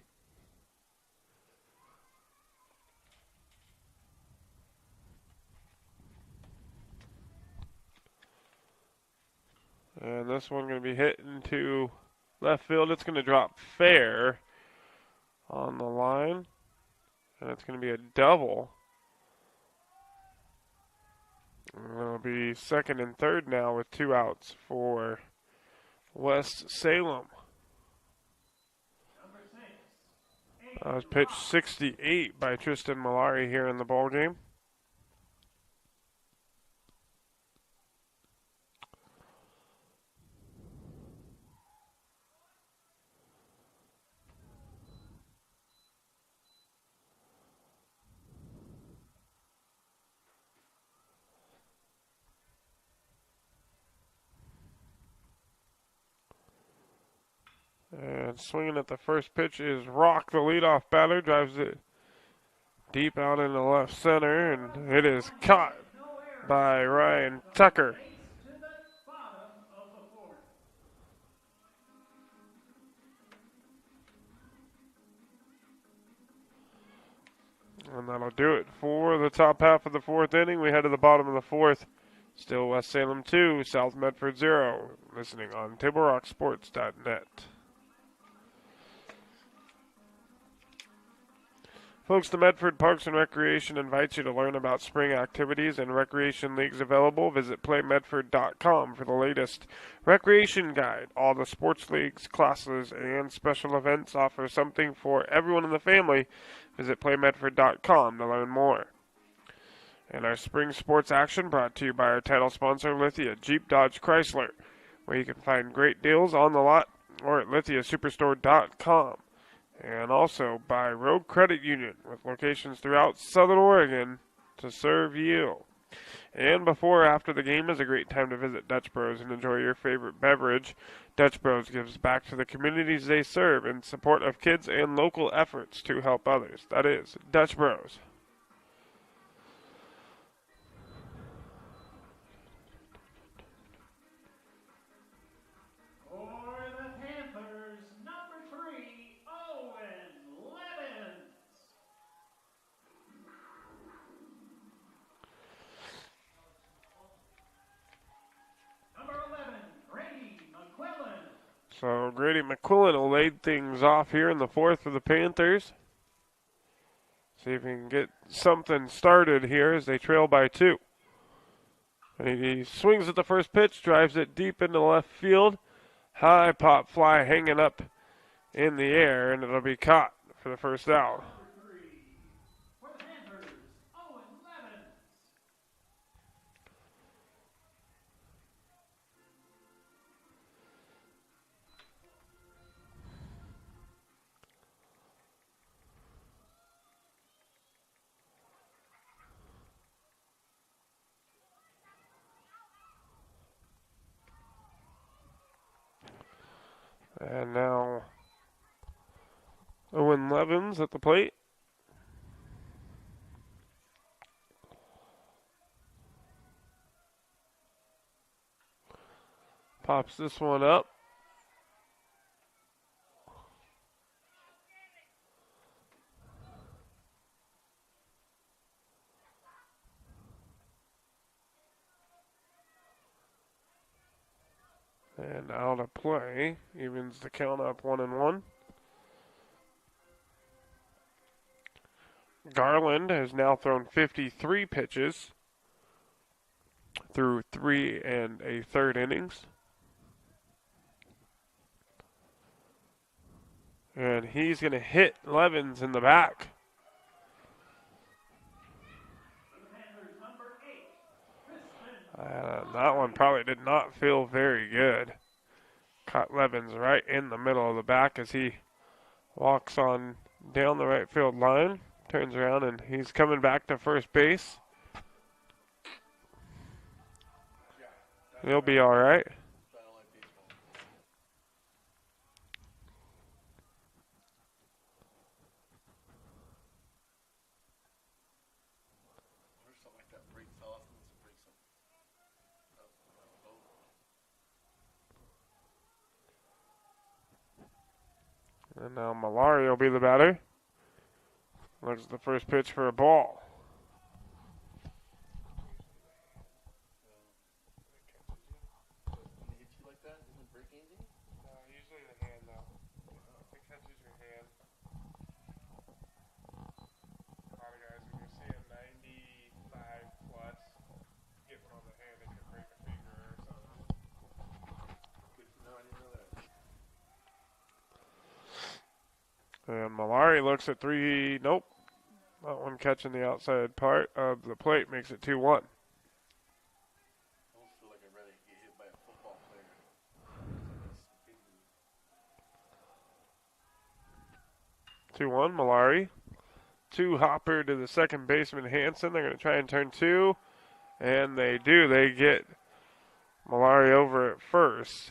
And this one going to be hit into left field. It's going to drop fair on the line. And it's going to be a double. It'll be second and third now with 2 outs for West Salem. That was pitch 68 by Tristan Malari here in the ball game. And swinging at the first pitch is Rock, the leadoff batter, drives it deep out into left center, and it is caught by Ryan Tucker. And that'll do it for the top half of the fourth inning. We head to the bottom of the fourth. Still West Salem 2, South Medford 0. Listening on TableRockSports.net. Folks, the Medford Parks and Recreation invites you to learn about spring activities and recreation leagues available. Visit playmedford.com for the latest recreation guide. All the sports leagues, classes, and special events offer something for everyone in the family. Visit playmedford.com to learn more. And our spring sports action brought to you by our title sponsor, Lithia Jeep Dodge Chrysler, where you can find great deals on the lot or at lithiasuperstore.com. And also by Road Credit Union, with locations throughout Southern Oregon to serve you. And before or after the game is a great time to visit Dutch Bros and enjoy your favorite beverage. Dutch Bros gives back to the communities they serve in support of kids and local efforts to help others. That is Dutch Bros. So Grady McQuillan will lead things off here in the fourth for the Panthers. See if he can get something started here as they trail by 2. And he swings at the first pitch, drives it deep into left field. High pop fly hanging up in the air, and it'll be caught for the first out. And now Owen Levins at the plate. Pops this one up. And out of play, evens the count up 1-1. Garland has now thrown 53 pitches through 3 1/3 innings. And he's going to hit Levins in the back. That one probably did not feel very good. Caught Levins right in the middle of the back as he walks on down the right field line. Turns around and he's coming back to first base. He'll be all right. And now Malari will be the batter. Looks at the first pitch for a ball. Usually the hand, though. If it catches your hand. A lot of guys, when you see a 95 plus, get one on the hand, it could break a finger or something. Good to know, I didn't know that. And Malari looks at three. Nope. That one catching the outside part of the plate makes it 2-1. 2-1, Malari. 2 Hopper to the second baseman, Hanson. They're going to try and turn 2. And they do. They get Malari over at first.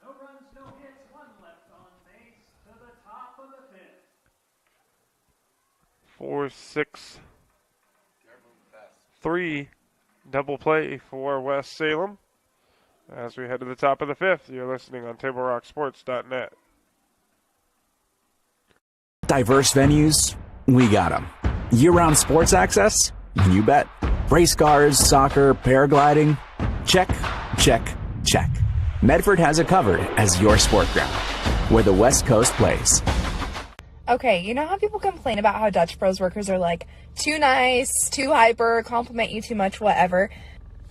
No runs, no hits, 1 left on base to the top of the 5th. 4-6-3 double play for West Salem. As we head to the top of the 5th, you're listening on TableRockSports.net. Diverse venues, we got them. Year-round sports access? You bet. Race cars, soccer, paragliding? Check, check, check. Medford has it covered as your sport ground, where the West Coast plays. Okay, you know how people complain about how Dutch Bros workers are like too nice, too hyper, compliment you too much, whatever?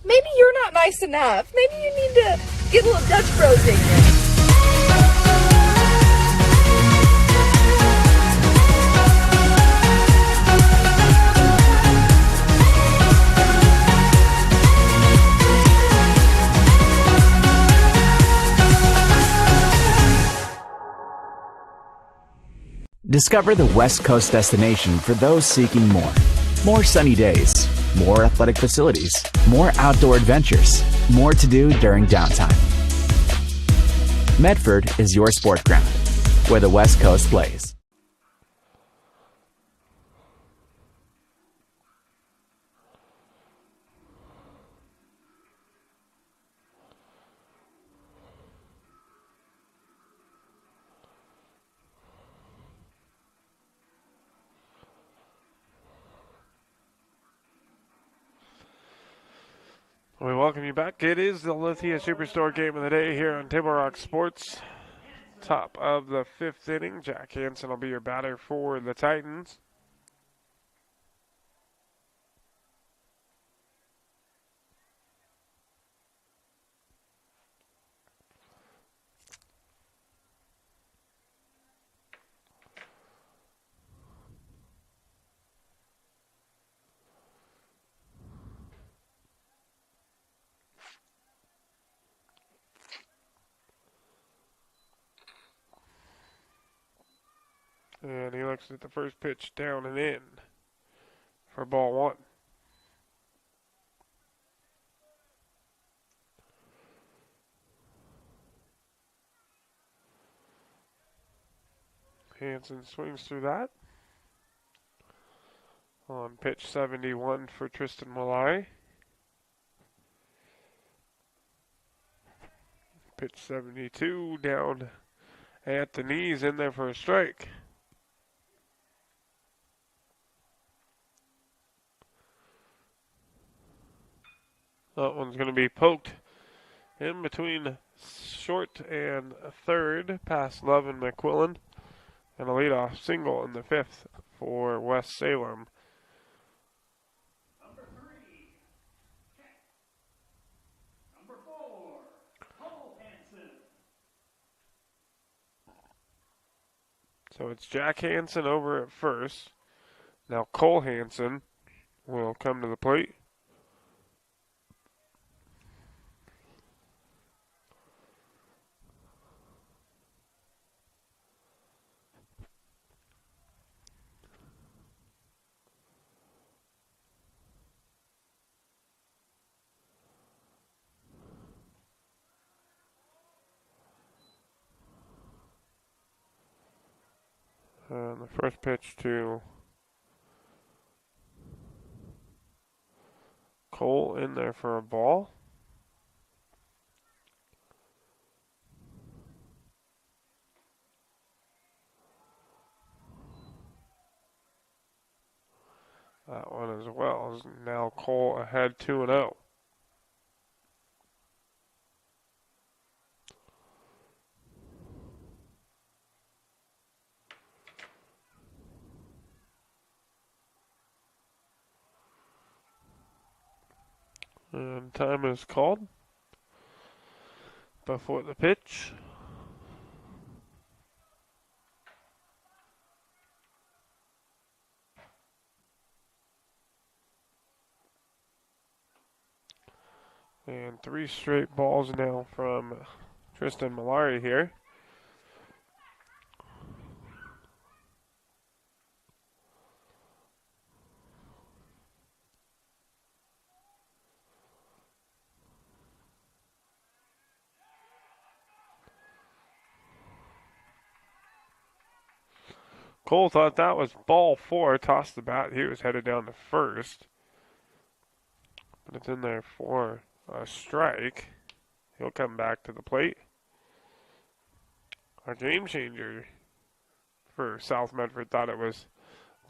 Maybe you're not nice enough. Maybe you need to get a little Dutch Bros in you. Discover the West Coast destination for those seeking more. More sunny days, more athletic facilities, more outdoor adventures, more to do during downtime. Medford is your sport ground, where the West Coast plays. We welcome you back. It is the Lithia Superstore game of the day here on Table Rock Sports. Top of the 5th inning. Jack Hansen will be your batter for the Titans. And he looks at the first pitch down and in for ball 1. Hansen swings through that. On pitch 71 for Tristan Malari. Pitch 72 down at the knees, in there for a strike. That one's going to be poked in between short and third, past Love and McQuillan. And a leadoff single in the 5th for West Salem. Number 3, check. Number 4, Cole Hansen. So it's Jack Hansen over at first. Now Cole Hansen will come to the plate. And the first pitch to Cole, in there for a ball. That one as well. Now Cole ahead 2-0. And time is called before the pitch. 3 straight balls now from Tristan Malari here. Cole thought that was ball 4, tossed the bat. He was headed down to first. But it's in there for a strike. He'll come back to the plate. A game changer for South Medford. Thought it was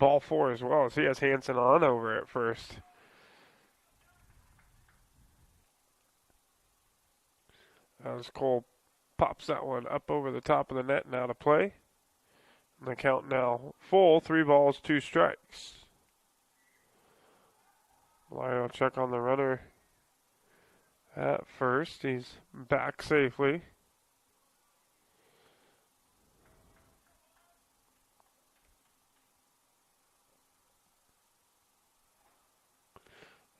ball 4 as well, as he has Hanson on over at first. As Cole pops that one up over the top of the net and out of play. And the count now full, 3 balls, 2 strikes. Malari will check on the runner at first. He's back safely.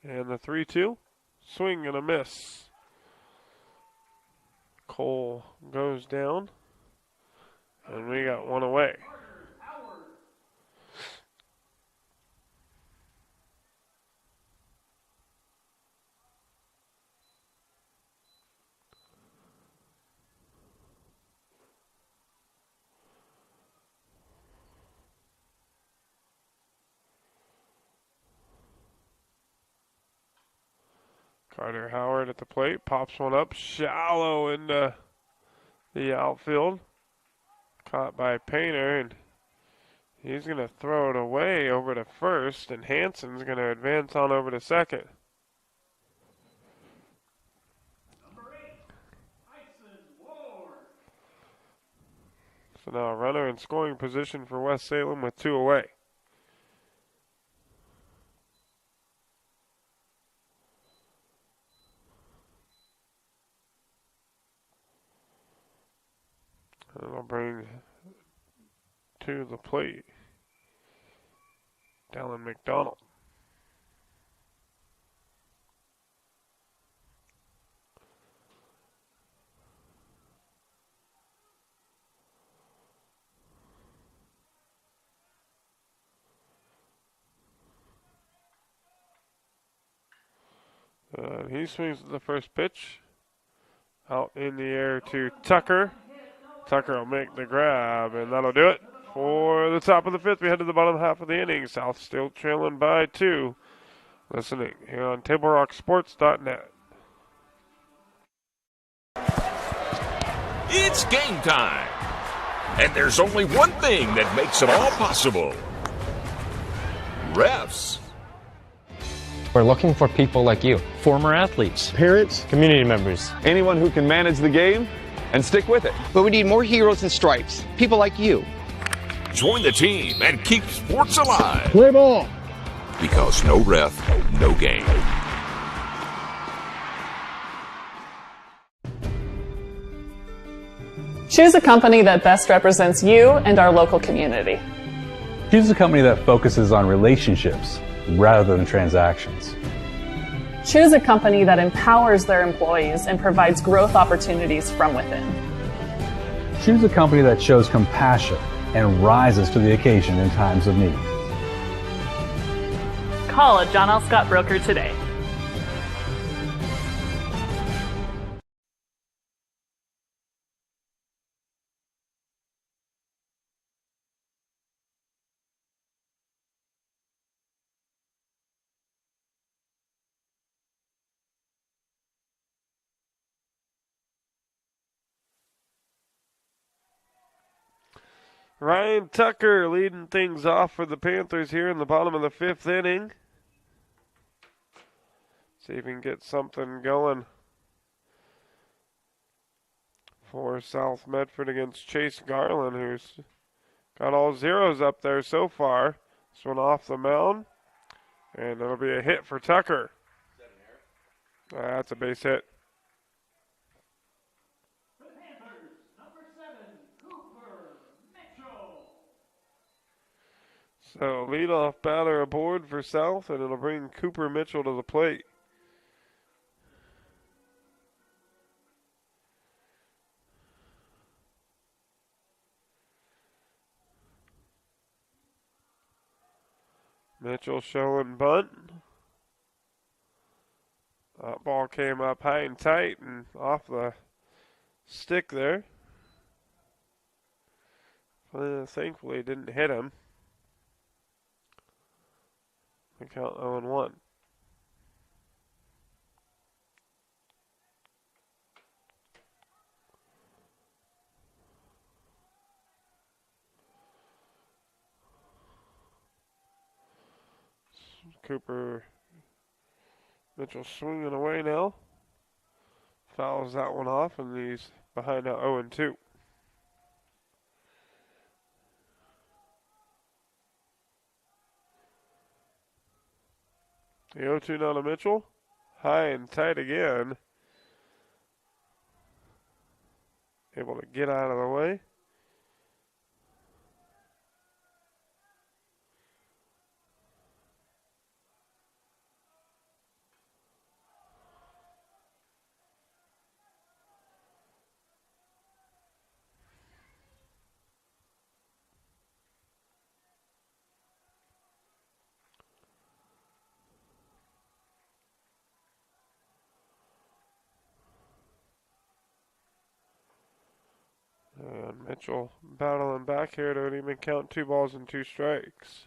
And the 3-2, swing and a miss. Cole goes down, and we got one away. Carter Howard at the plate, pops one up, shallow into the outfield. Caught by Painter, and he's going to throw it away over to first, and Hanson's going to advance on over to second. So now a runner in scoring position for West Salem with 2 away. And it'll bring to the plate Dallin McDonald. He swings at the first pitch. Out in the air to Tucker. Tucker will make the grab, and that'll do it for the top of the 5th. We head to the bottom half of the inning. South still trailing by 2. Listening here on TableRockSports.net. It's game time. And there's only one thing that makes it all possible. Refs. We're looking for people like you. Former athletes. Parents. Community members. Anyone who can manage the game and stick with it. But we need more heroes in stripes. People like you. Join the team and keep sports alive. Play ball. Because no ref, no game. Choose a company that best represents you and our local community. Choose a company that focuses on relationships rather than transactions. Choose a company that empowers their employees and provides growth opportunities from within. Choose a company that shows compassion and rises to the occasion in times of need. Call a John L. Scott broker today. Ryan Tucker leading things off for the Panthers here in the bottom of the 5th inning. See if we can get something going for South Medford against Chase Garland, who's got all zeros up there so far. This one off the mound, and it'll be a hit for Tucker. That's a base hit. So leadoff batter aboard for South, and it'll bring Cooper Mitchell to the plate. Mitchell showing bunt. That ball came up high and tight and off the stick there. Thankfully, it didn't hit him. The count 0-1. Mitchell swinging away now. Fouls that one off, and he's behind now 0-2. The 0-2 now to Mitchell. High and tight again. Able to get out of the way. And Mitchell battling back here to even count 2 balls and 2 strikes.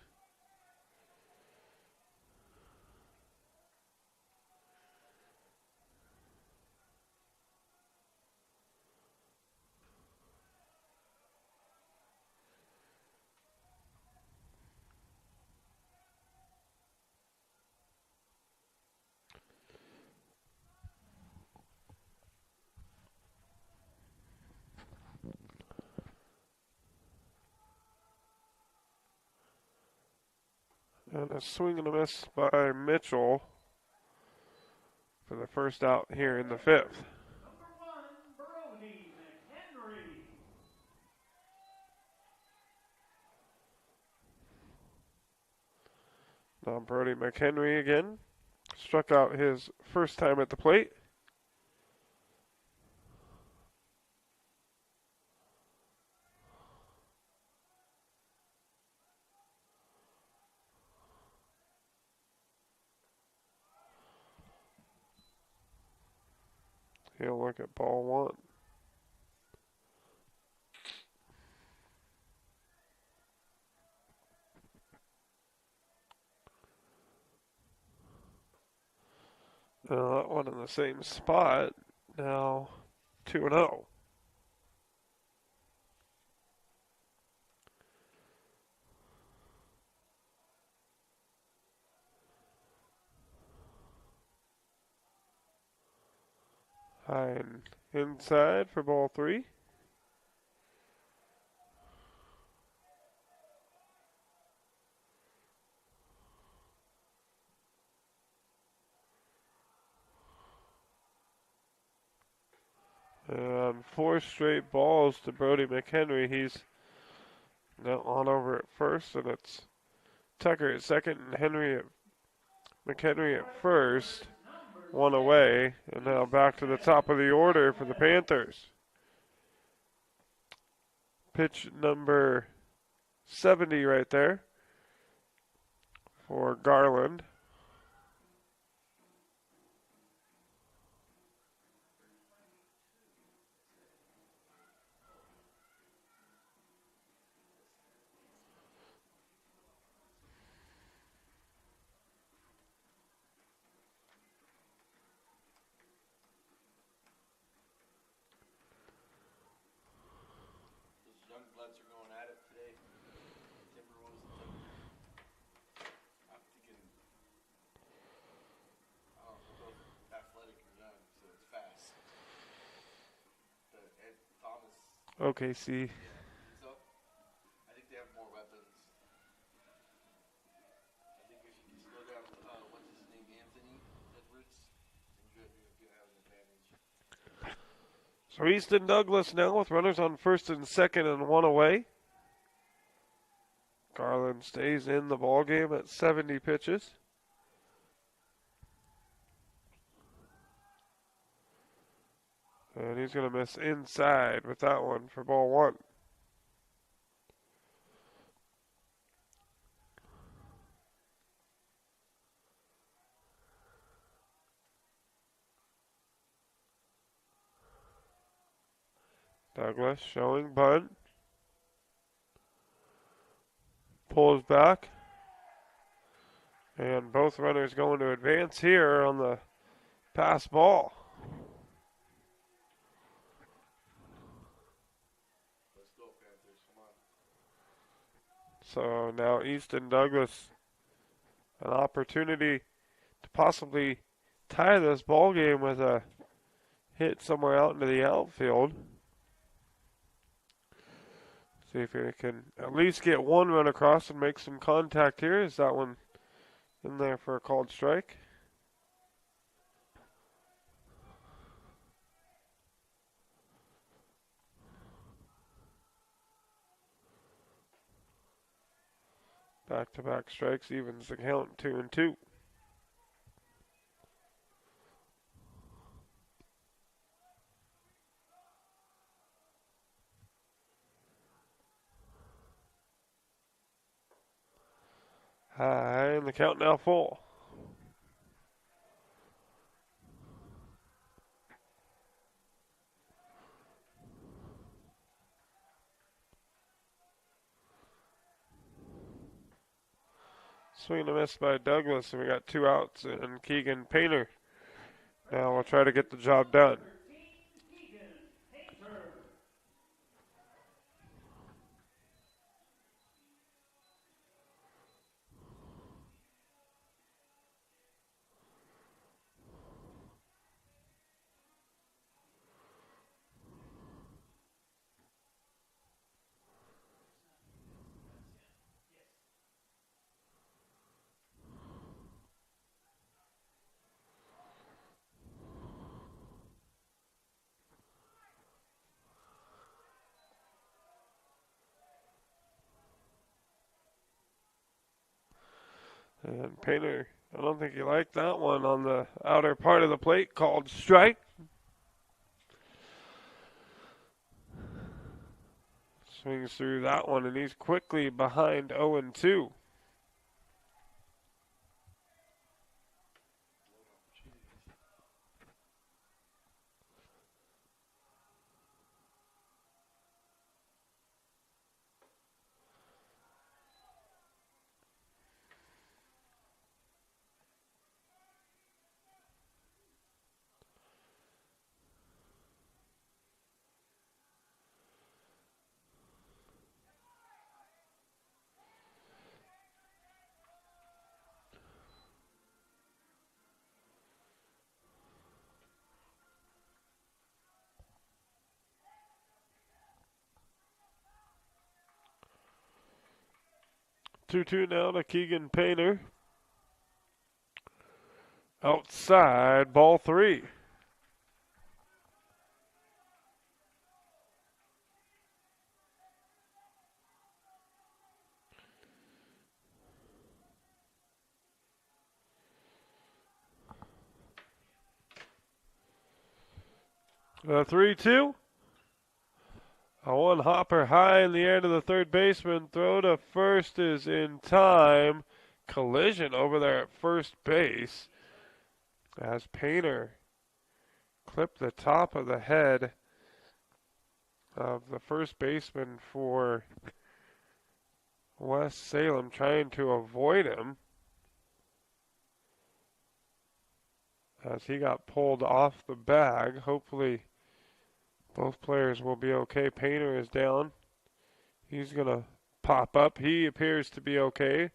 And a swing and a miss by Mitchell for the first out here in the 5th. Now Brody McHenry again. Struck out his first time at the plate. He'll look at ball 1. Now that one in the same spot. Now 2-0. High and inside for ball 3. And 4 straight balls to Brody McHenry. He's now on over at first, and it's Tucker at second and McHenry at first. 1 away, and now back to the top of the order for the Panthers. Pitch number 70 right there for Garland. OKC. So, I think they have more weapons. I think if you can slow down, what's his name, Anthony Edwards, then you're going to have an advantage. So Easton Douglas now with runners on first and second and 1 away. Garland stays in the ball game at 70 pitches. And he's going to miss inside with that one for ball 1. Douglas showing bunt. Pulls back. And both runners going to advance here on the pass ball. Let's go, Panthers. Come on. So now Easton Douglas, an opportunity to possibly tie this ball game with a hit somewhere out into the outfield. See if he can at least get one run across and make some contact here. Is that one in there for a called strike? Back-to-back strikes evens the count 2-2. High, and the count now full. Swing and a miss by Douglas, and we got 2 outs, and Keegan Painter now we'll try to get the job done. And Painter, I don't think he liked that one on the outer part of the plate, called strike. Swings through that one, and he's quickly behind 0-2. Two now to Keegan Painter. Outside, ball 3. The 3-2. A one hopper high in the air to the third baseman. Throw to first is in time. Collision over there at first base as Painter clipped the top of the head of the first baseman for West Salem, trying to avoid him as he got pulled off the bag. Hopefully both players will be okay. Painter is down. He's going to pop up. He appears to be okay.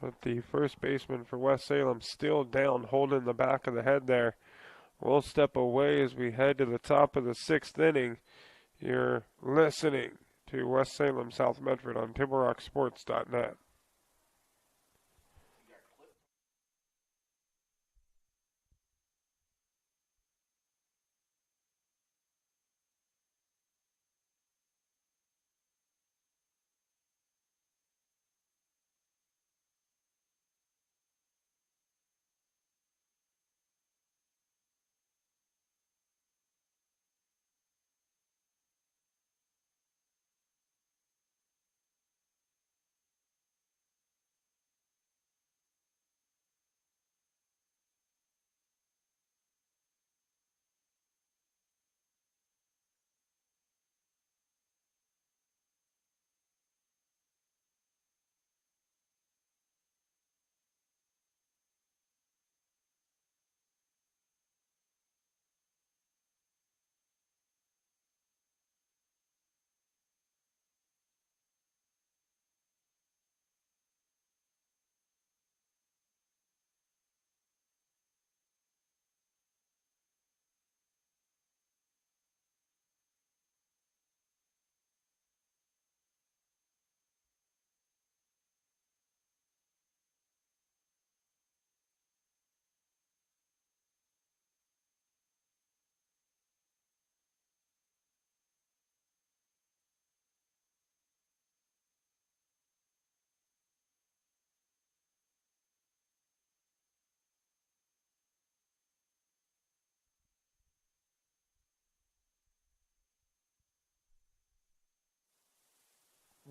But the first baseman for West Salem still down, holding the back of the head there. We'll step away as we head to the top of the 6th inning. You're listening to West Salem, South Medford on TimberRockSports.net.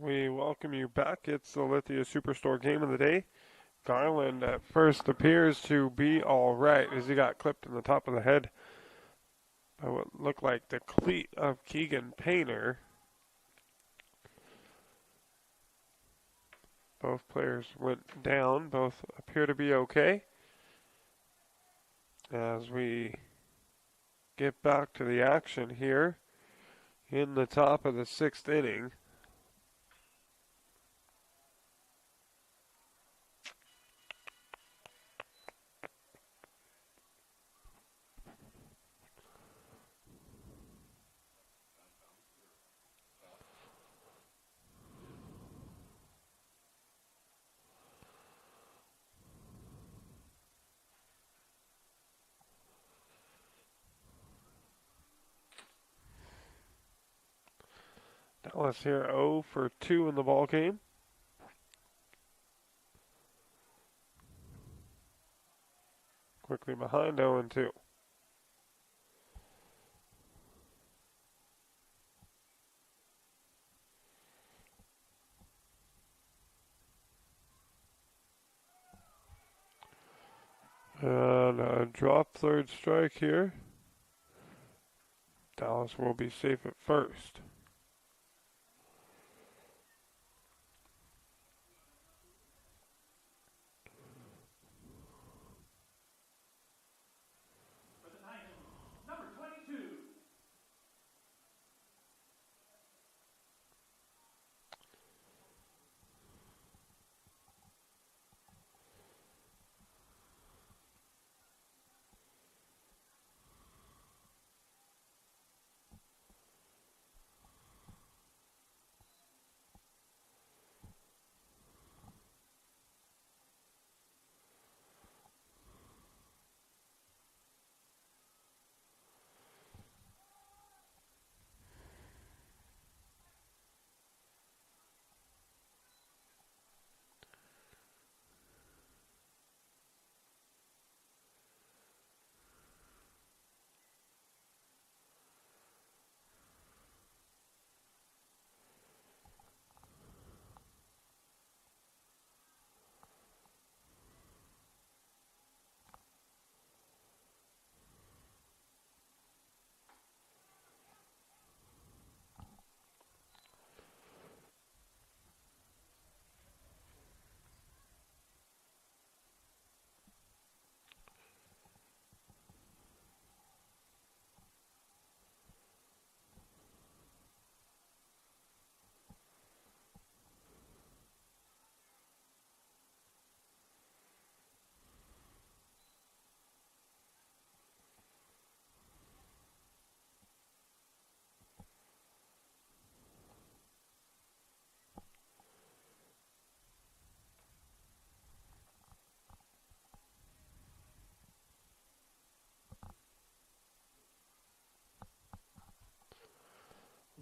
We welcome you back. It's the Lithia Superstore game of the day. Garland at first appears to be all right as he got clipped in the top of the head by what looked like the cleat of Keegan Painter. Both players went down. Both appear to be okay. As we get back to the action here in the top of the 6th inning. Dallas here 0 for 2 in the ball game. Quickly behind 0 and 2. And a drop third strike here. Dallas will be safe at first. Number 22.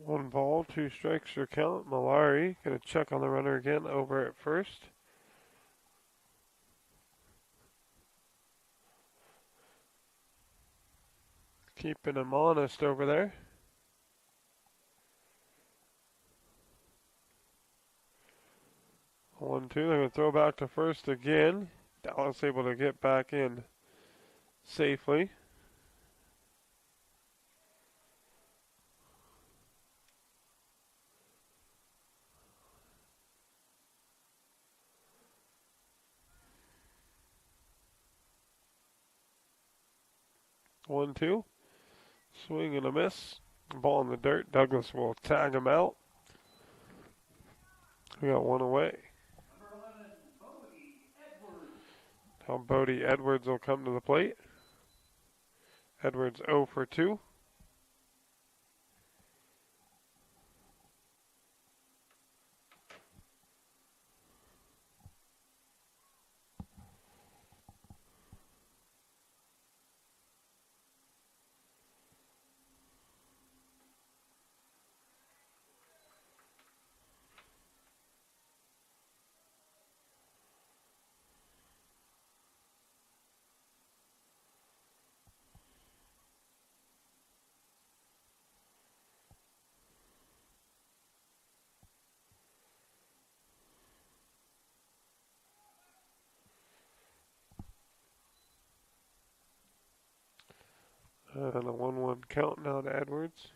One ball, 2 strikes your count. Malari going to check on the runner again over at first. Keeping him honest over there. One, two. They're going to throw back to first again. Dallas able to get back in safely. One, two. Swing and a miss. Ball in the dirt. Douglas will tag him out. We got one away. Now Bodie Edwards will come to the plate. Edwards 0 for 2. And a 1-1 count now to Edwards.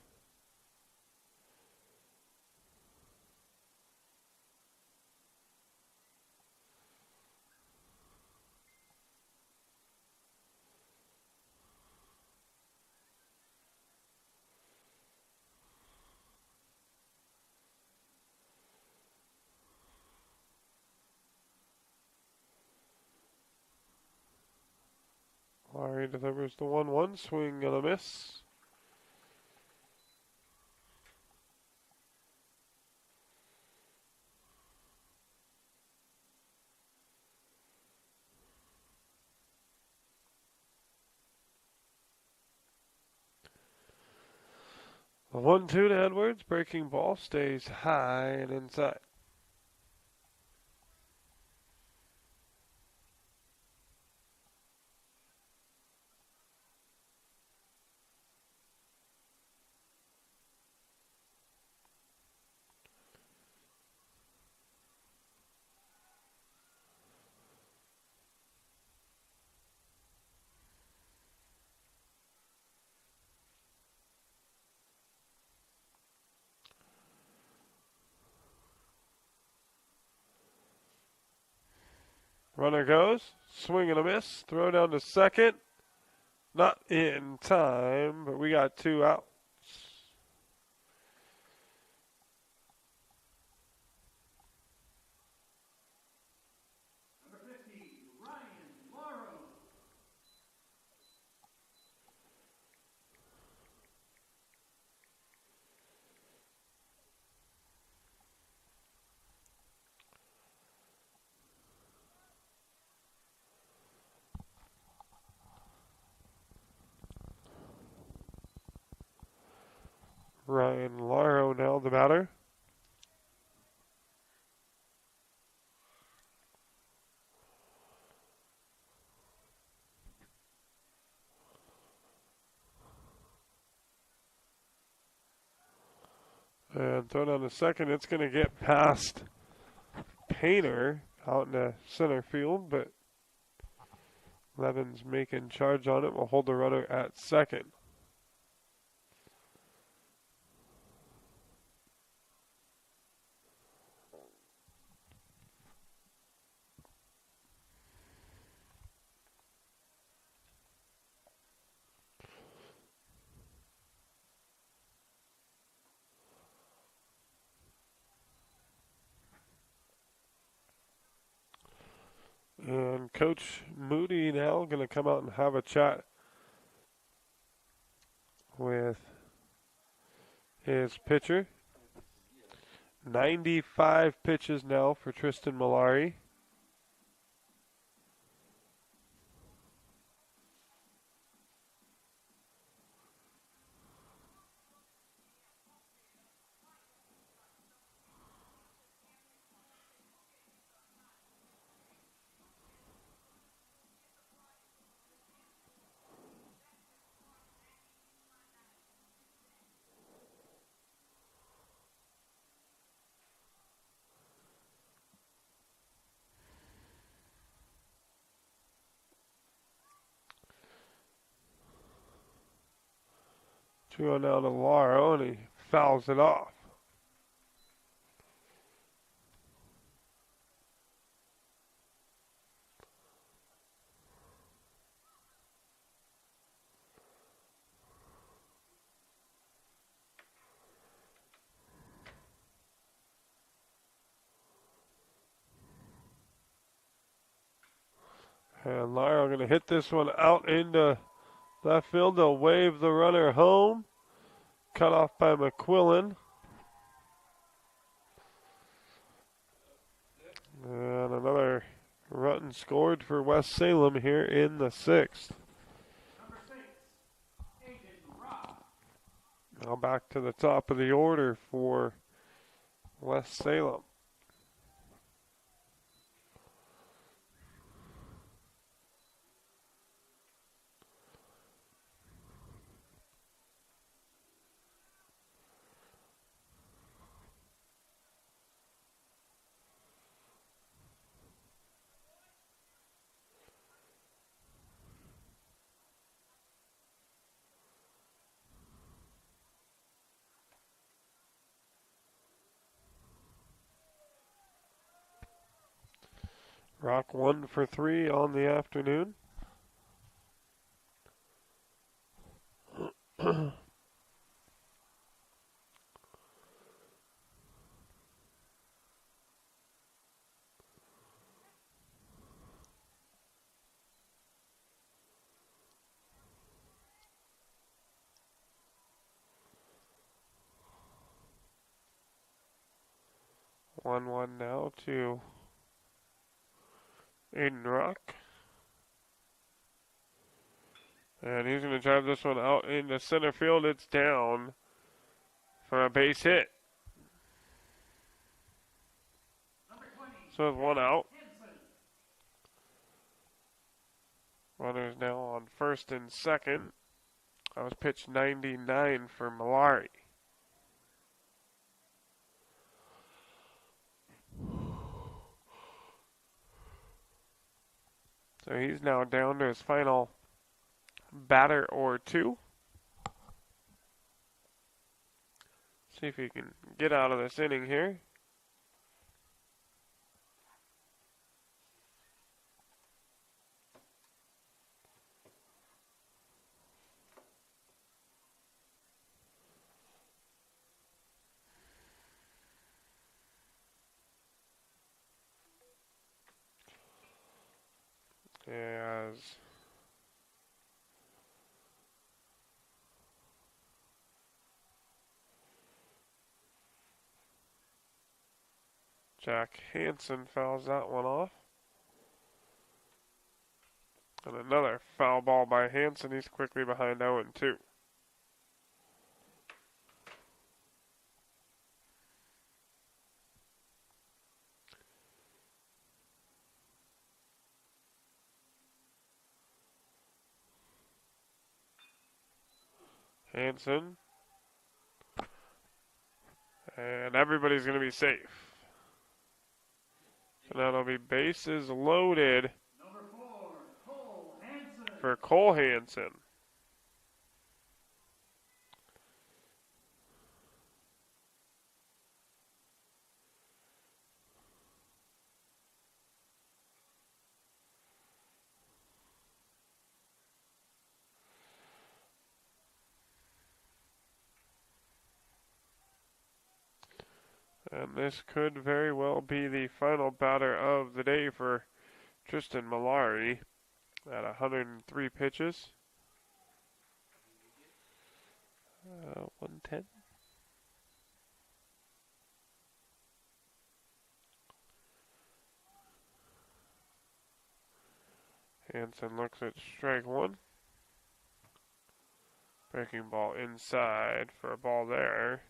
Larry delivers the 1-1, swing and a miss. The 1-2 to Edwards, breaking ball stays high and inside. Runner goes, swing and a miss, throw down to second. Not in time, but we got 2 outs. Number 50, Ryan Lauro. Ryan Laro now the batter. And throw down to second. It's going to get past Painter out in the center field, but Levin's making charge on it. We'll hold the runner at second. And Coach Moody now going to come out and have a chat with his pitcher. 95 pitches now for Tristan Malari. Two on now to Laro, and he fouls it off. And Laro going to hit this one out into left field. They'll wave the runner home. Cut off by McQuillan. And another run scored for West Salem here in the 6th. Number 6, Aiden Rock. Now back to the top of the order for West Salem. Rock 1 for 3 on the afternoon. One now to Aiden Rock. And he's going to drive this one out into center field. It's down for a base hit. So with one out. Runners now on first and second. That was pitch 99 for Malari. So he's now down to his final batter or two. See if he can get out of this inning here. As Jack Hansen fouls that one off. And another foul ball by Hansen. He's quickly behind 0-2. Hansen. And everybody's going to be safe. So now it'll be bases loaded for Cole Hansen. And this could very well be the final batter of the day for Tristan Malari at 103 pitches. 110. Hansen looks at strike one. Breaking ball inside for a ball there.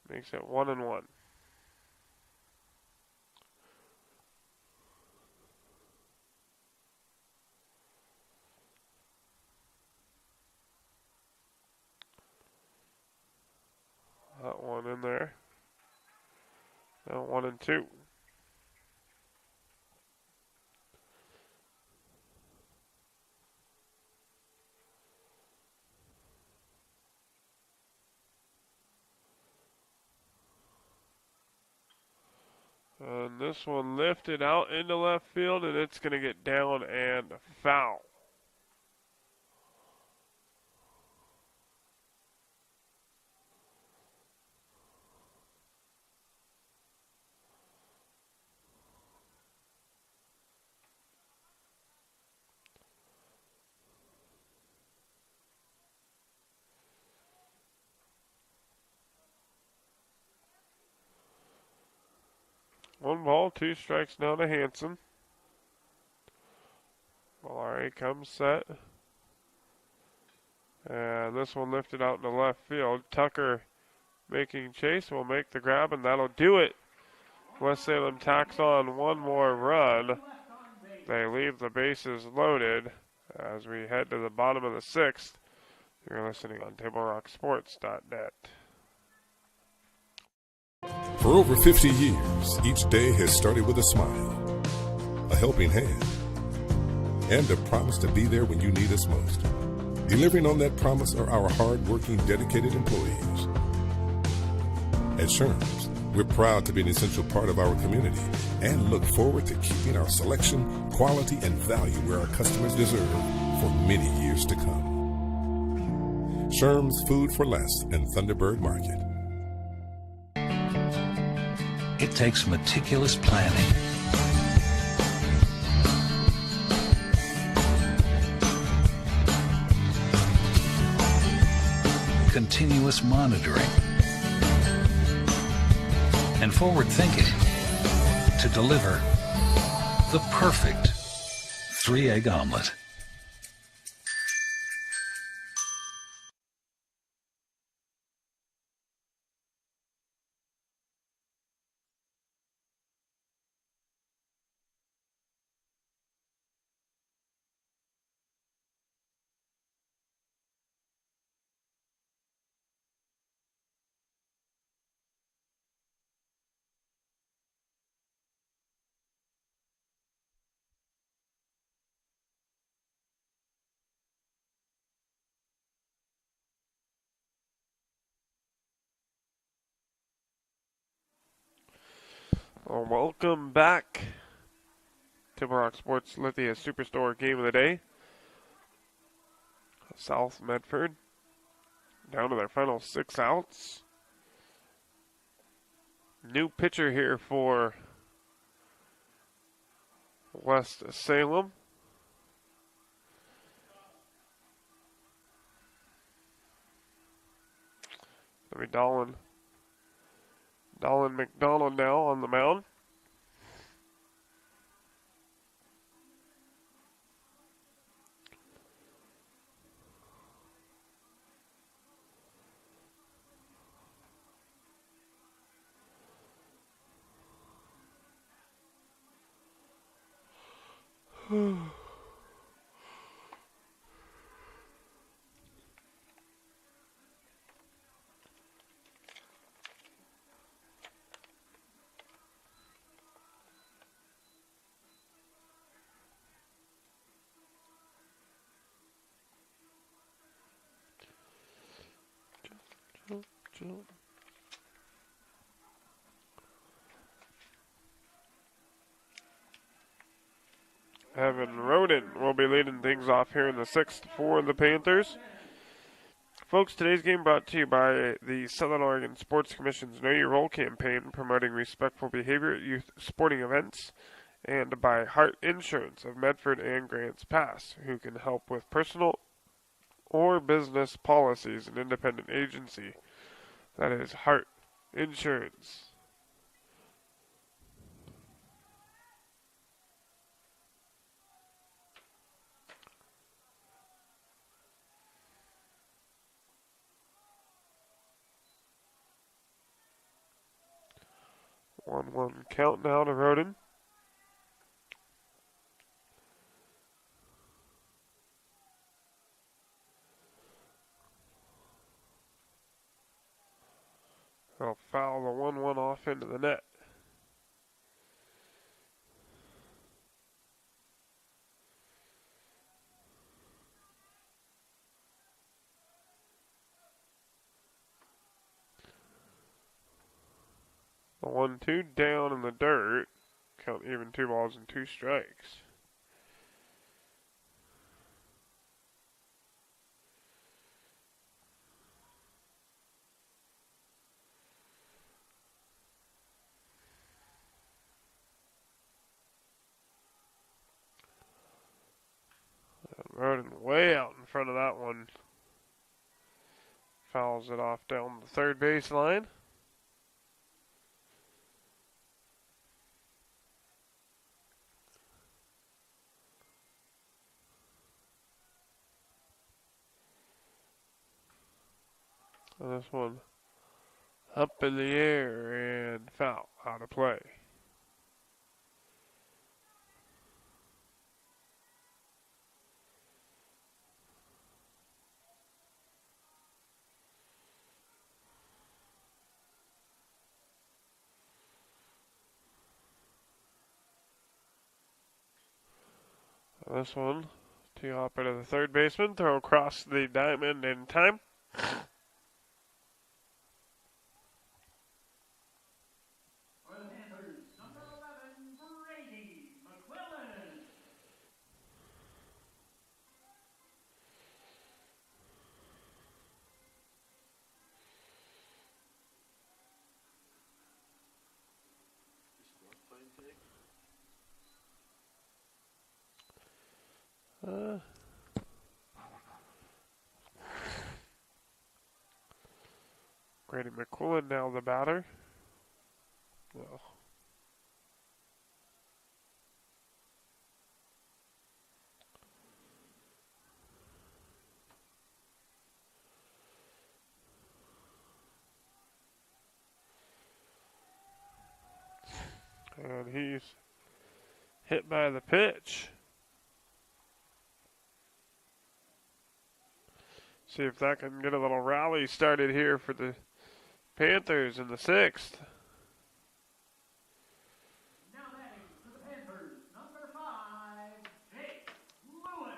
Makes it 1-1. That one in there. Now 1-2. And this one lifted out into left field, and it's going to get down and foul. One ball, two strikes now to Hansen. Malari comes set. And this one lifted out into left field. Tucker making chase will make the grab, and that'll do it. West Salem tacks on one more run. They leave the bases loaded as we head to the bottom of the sixth. You're listening on TableRockSports.net. For over 50 years, each day has started with a smile, a helping hand, and a promise to be there when you need us most. Delivering on that promise are our hard-working, dedicated employees. At Sherm's, We're proud to be an essential part of our community and look forward to keeping our selection, quality, and value where our customers deserve for many years to come. Sherm's Food for Less and Thunderbird Market. It takes meticulous planning, continuous monitoring, and forward thinking to deliver the perfect 3-egg omelet. Well, welcome back to Rock Sports Lithia Superstore Game of the Day. South Medford down to their final 6 outs. New pitcher here for West Salem. It'll be Dolan McDonald now on the mound. Evan Roden will be leading things off here in the 6th for the Panthers. Folks, today's game brought to you by the Southern Oregon Sports Commission's Know Your Role campaign, promoting respectful behavior at youth sporting events, and by Hart Insurance of Medford and Grants Pass, who can help with personal or business policies, an independent agency. That is Hart Insurance. One count now to Roden. He'll foul the 1-1 off into the net. The 1-2 down in the dirt. Count even 2 balls and 2 strikes. Roden way out in front of that one. Fouls it off down the third base line. This one up in the air and foul out of play. This one, tee hopper to the third baseman, throw across the diamond in time. Grady McQuillan now the batter. No. And he's hit by the pitch. See if that can get a little rally started here for the Panthers in the 6th. Now batting for the Panthers, number 5, Jake Lewis.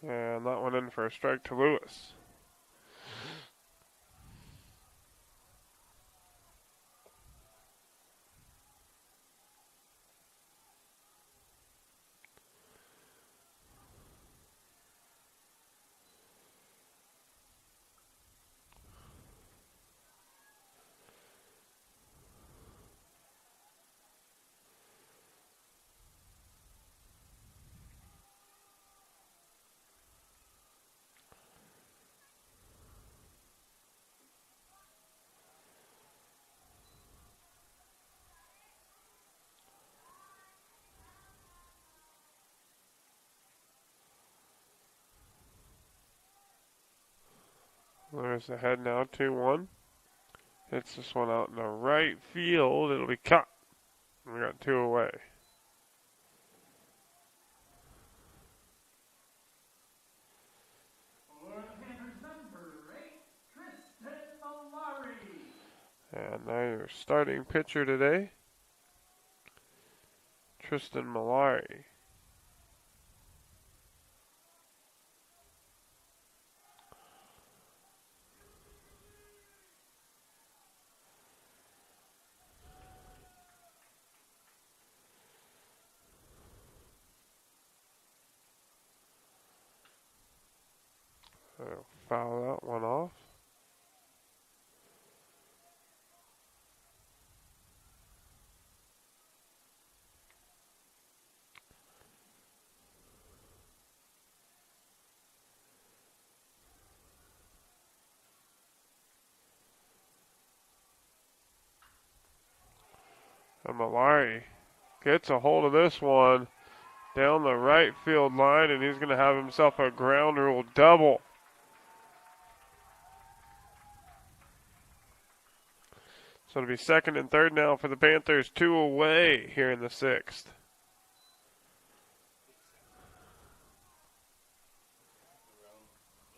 And that one in for a strike to Lewis. There's the head now, 2-1. Hits this one out in the right field. It'll be cut. We got 2 away. For the Panthers, number 8, Tristan Malari. And now your starting pitcher today, Tristan Malari. So foul that one off. And Malari gets a hold of this one down the right field line, and he's going to have himself a ground rule double. So it'll be 2nd and 3rd now for the Panthers, 2 away here in the 6th.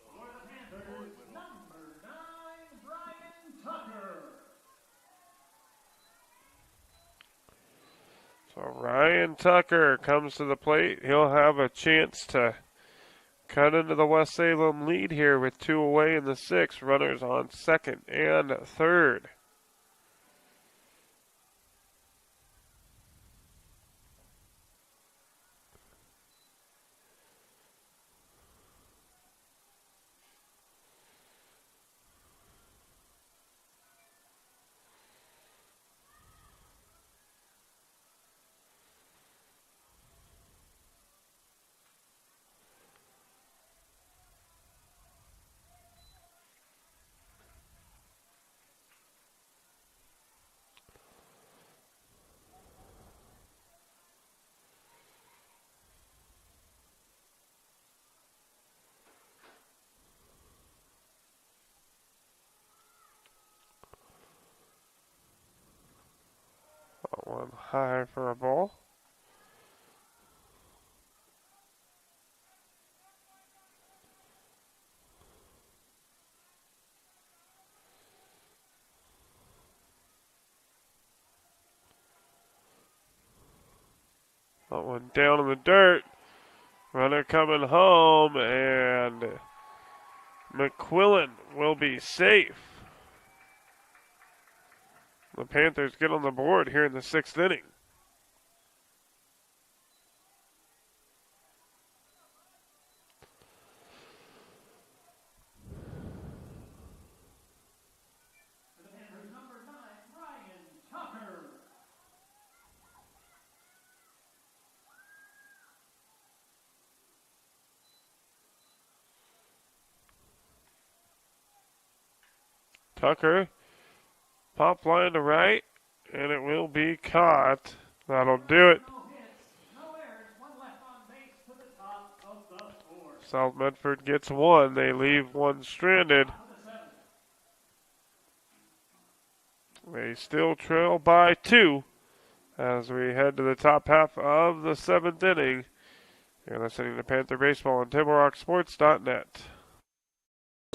For the Panthers, number 9, Brian Tucker. So Ryan Tucker comes to the plate. He'll have a chance to cut into the West Salem lead here with 2 away in the 6th. Runners on 2nd and 3rd. One high for a ball. That one down in the dirt. Runner coming home, and McQuillan will be safe. The Panthers get on the board here in the 6th inning. Tucker, pop line to right, and it will be caught. That'll do it. South Medford gets one. They leave one stranded. They still trail by 2 as we head to the top half of the 7th inning. You're listening to Panther Baseball on TableRockSports.net.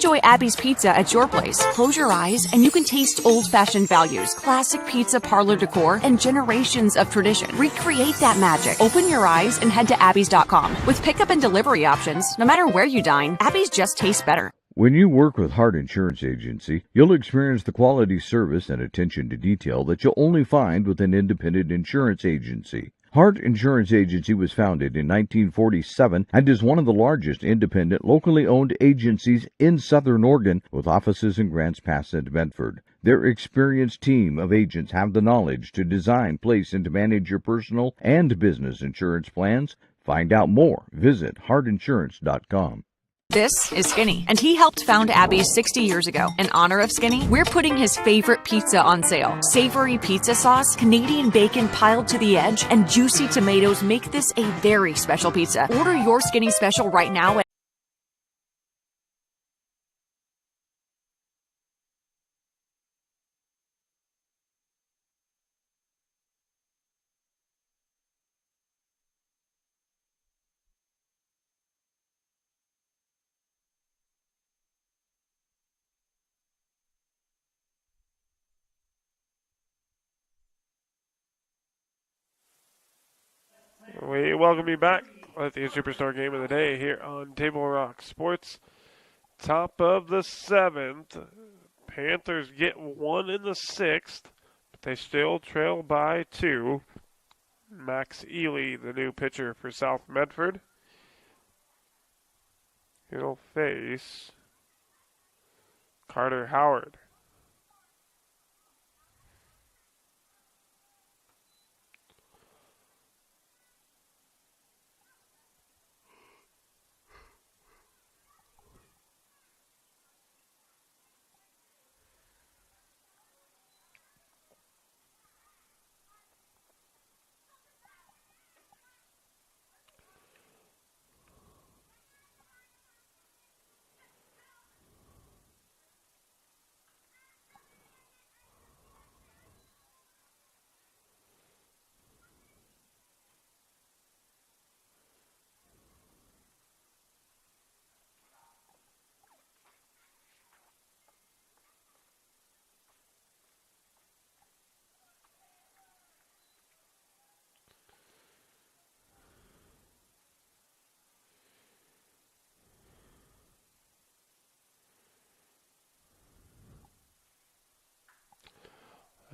Enjoy Abby's Pizza at your place. Close your eyes and you can taste old-fashioned values, classic pizza parlor decor, and generations of tradition. Recreate that magic. Open your eyes and head to abby's.com. With pickup and delivery options, no matter where you dine, Abby's just tastes better. When you work with Hart Insurance Agency, you'll experience the quality service and attention to detail that you'll only find with an independent insurance agency. Hart Insurance Agency was founded in 1947 and is one of the largest independent, locally owned agencies in Southern Oregon, with offices in Grants Pass and Medford. Their experienced team of agents have the knowledge to design, place, and to manage your personal and business insurance plans. Find out more. Visit hartinsurance.com. This is Skinny, and he helped found Abby's 60 years ago. In honor of Skinny, we're putting his favorite pizza on sale. Savory pizza sauce, Canadian bacon piled to the edge, and juicy tomatoes make this a very special pizza. Order your Skinny special right now at We welcome you back at the Superstar Game of the Day here on Table Rock Sports. Top of the 7th. Panthers get 1 in the 6th, but they still trail by 2. Max Ely, the new pitcher for South Medford. He'll face Carter Howard.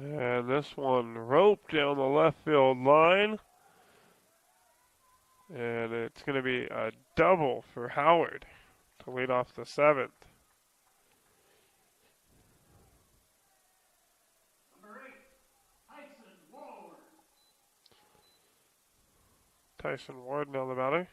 And this one roped down the left field line. And it's going to be a double for Howard to lead off the 7th. Tyson Ward now the batter.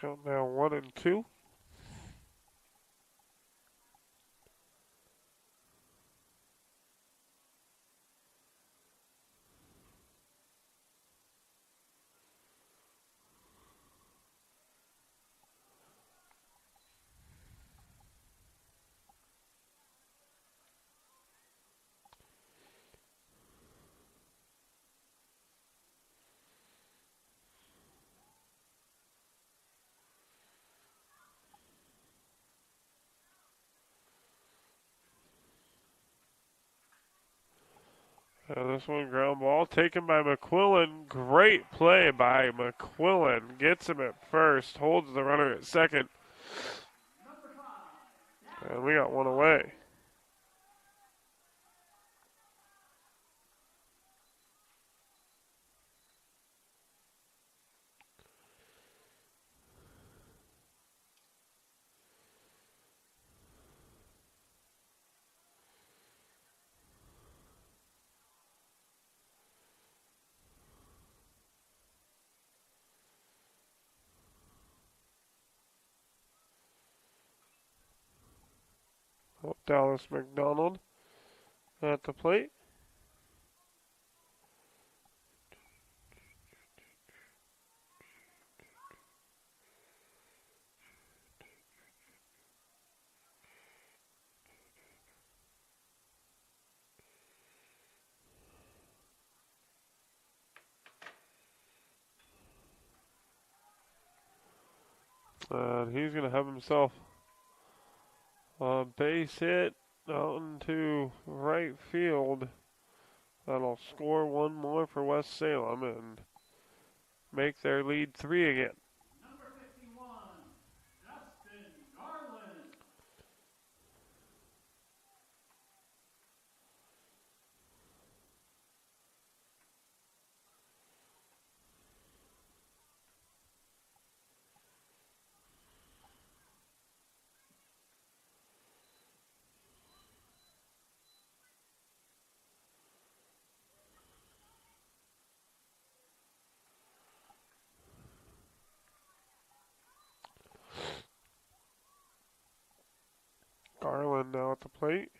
Count now 1-2. This one ground ball taken by McQuillan. Great play by McQuillan. Gets him at first, holds the runner at second. And we got one away. Dallas McDonald at the plate. And he's going to have himself a base hit out into right field. That'll score one more for West Salem and make their lead 3 again. Number 51, Justin Garland. Garland now at the plate.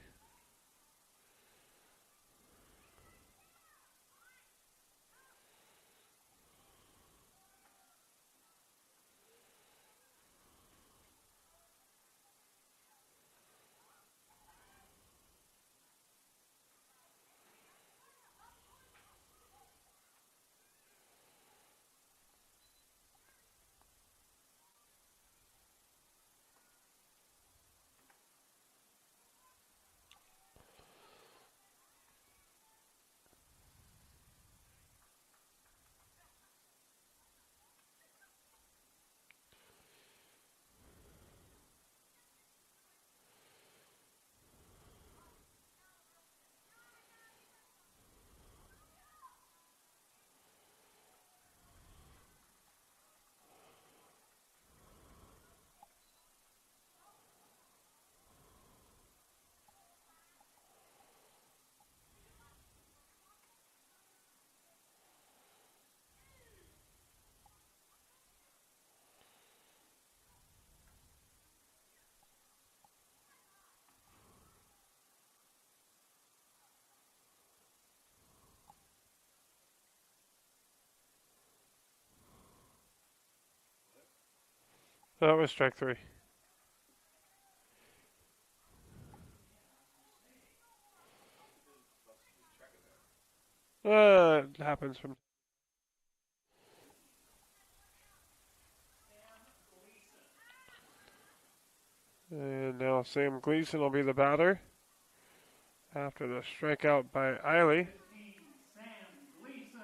That was strike 3. It happens from. And now Sam Gleason will be the batter after the strikeout by Eiley. Sam Gleason.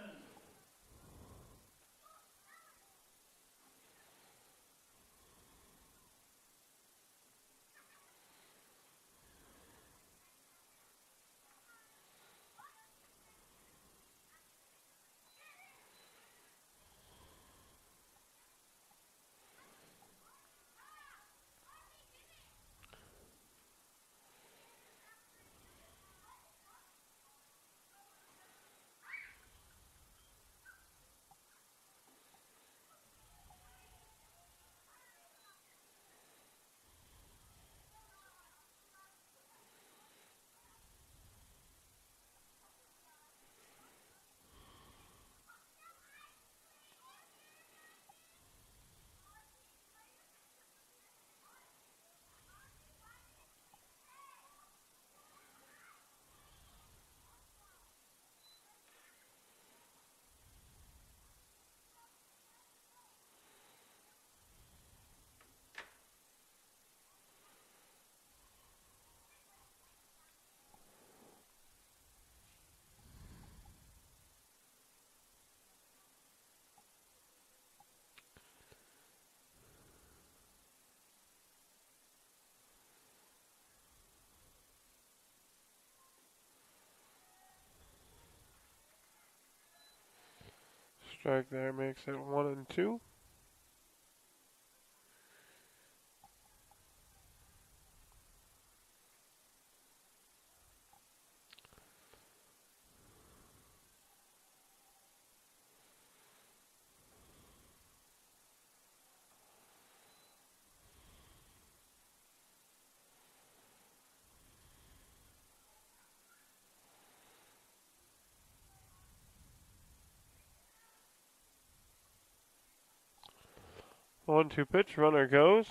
Strike there makes it 1-2. One-two pitch, runner goes.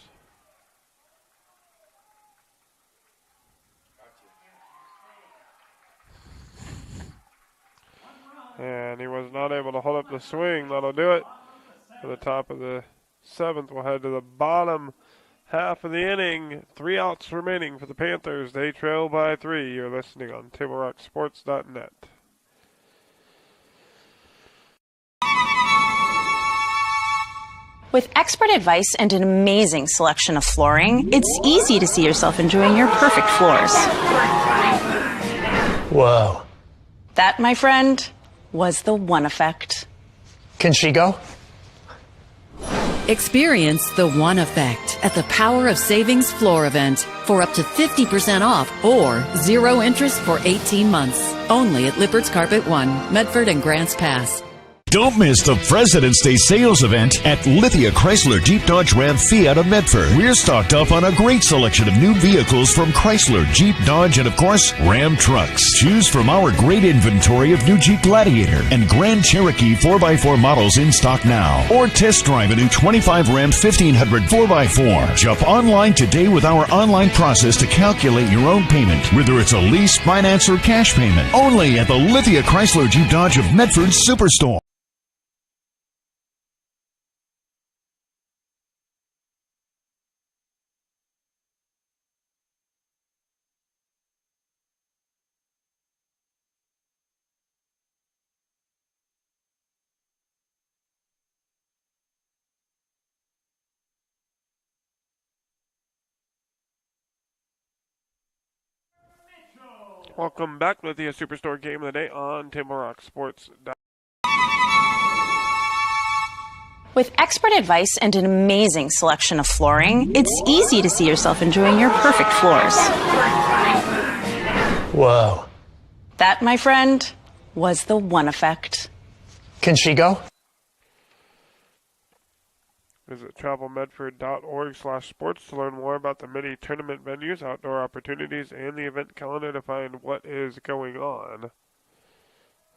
And he was not able to hold up the swing. That'll do it for the top of the 7th. We'll head to the bottom half of the inning. 3 outs remaining for the Panthers. They trail by 3. You're listening on TableRockSports.net. With expert advice and an amazing selection of flooring, it's easy to see yourself enjoying your perfect floors. Whoa. That, my friend, was the One Effect. Can she go? Experience the One Effect at the Power of Savings Floor event for up to 50% off or 0 interest for 18 months. Only at Lippert's Carpet One, Medford and Grants Pass. Don't miss the President's Day sales event at Lithia Chrysler Jeep Dodge Ram Fiat of Medford. We're stocked up on a great selection of new vehicles from Chrysler, Jeep, Dodge, and of course, Ram trucks. Choose from our great inventory of new Jeep Gladiator and Grand Cherokee 4x4 models in stock now. Or test drive a new 25 Ram 1500 4x4. Jump online today with our online process to calculate your own payment, whether it's a lease, finance, or cash payment. Only at the Lithia Chrysler Jeep Dodge of Medford Superstore. Welcome back to the Superstore Game of the Day on TableRockSports.net. With expert advice and an amazing selection of flooring, it's easy to see yourself enjoying your perfect floors. Whoa. That, my friend, was the One Effect. Can she go? Visit travelmedford.org/sports to learn more about the many tournament venues, outdoor opportunities, and the event calendar to find what is going on.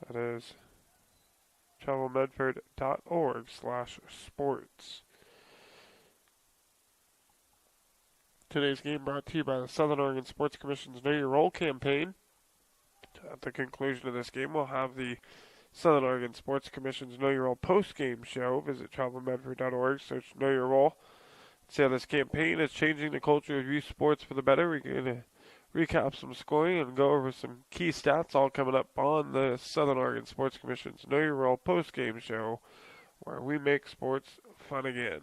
That is travelmedford.org/sports. Today's game brought to you by the Southern Oregon Sports Commission's Know Your Role campaign. At the conclusion of this game, we'll have the Southern Oregon Sports Commission's Know Your Role post-game show. Visit travelmedford.org, search Know Your Role. See how this campaign is changing the culture of youth sports for the better. We're going to recap some scoring and go over some key stats, all coming up on the Southern Oregon Sports Commission's Know Your Role post-game show, where we make sports fun again.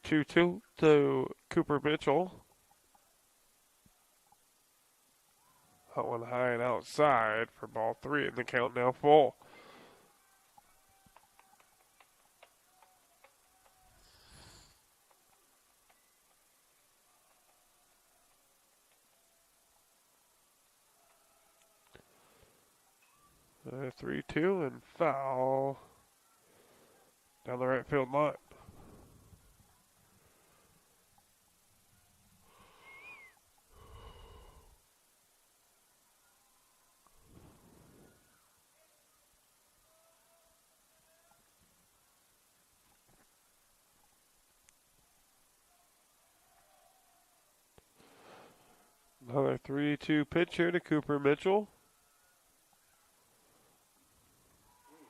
2-2 to Cooper Mitchell. That one high and outside for ball 3, and the count now full. A 3-2 and foul down the right field line. Another 3-2 pitch here to Cooper Mitchell.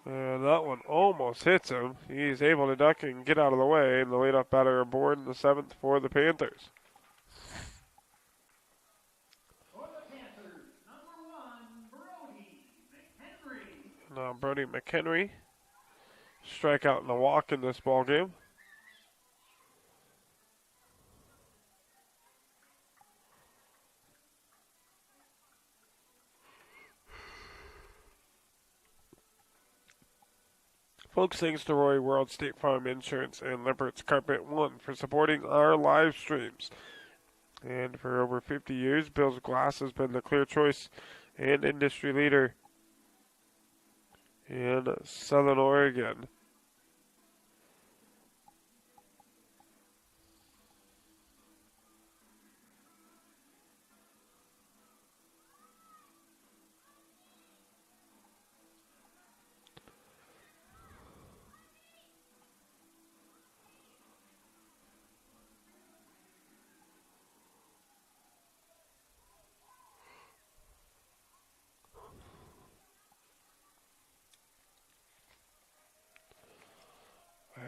And that one almost hits him. He's able to duck and get out of the way, and the leadoff batter aboard in the 7th for the Panthers. Now Brody McHenry, strikeout and a walk in this ball game. Folks, thanks to Roy World, State Farm Insurance, and Lippert's Carpet One for supporting our live streams. And for over 50 years, Bill's Glass has been the clear choice and industry leader in Southern Oregon.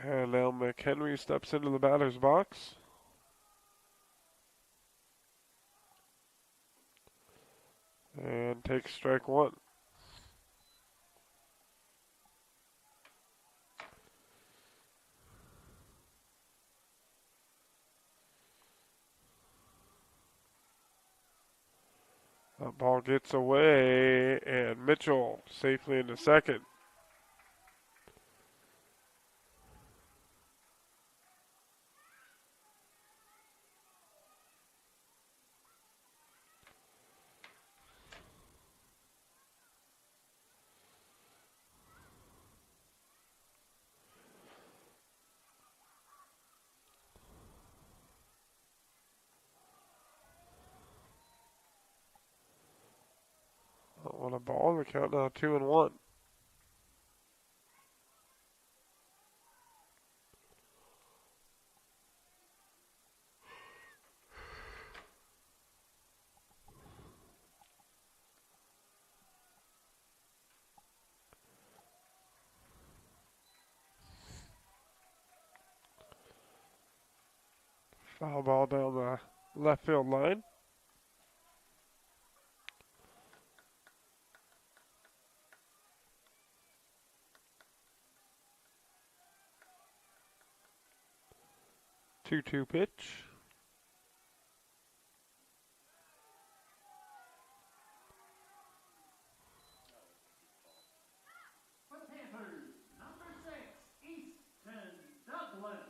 And now McHenry steps into the batter's box. And takes strike one. That ball gets away, and Mitchell safely into second. On a ball, the count now 2-1. Foul ball down the left field line. Two-two pitch. For the Panthers, number 6, Easton Douglas.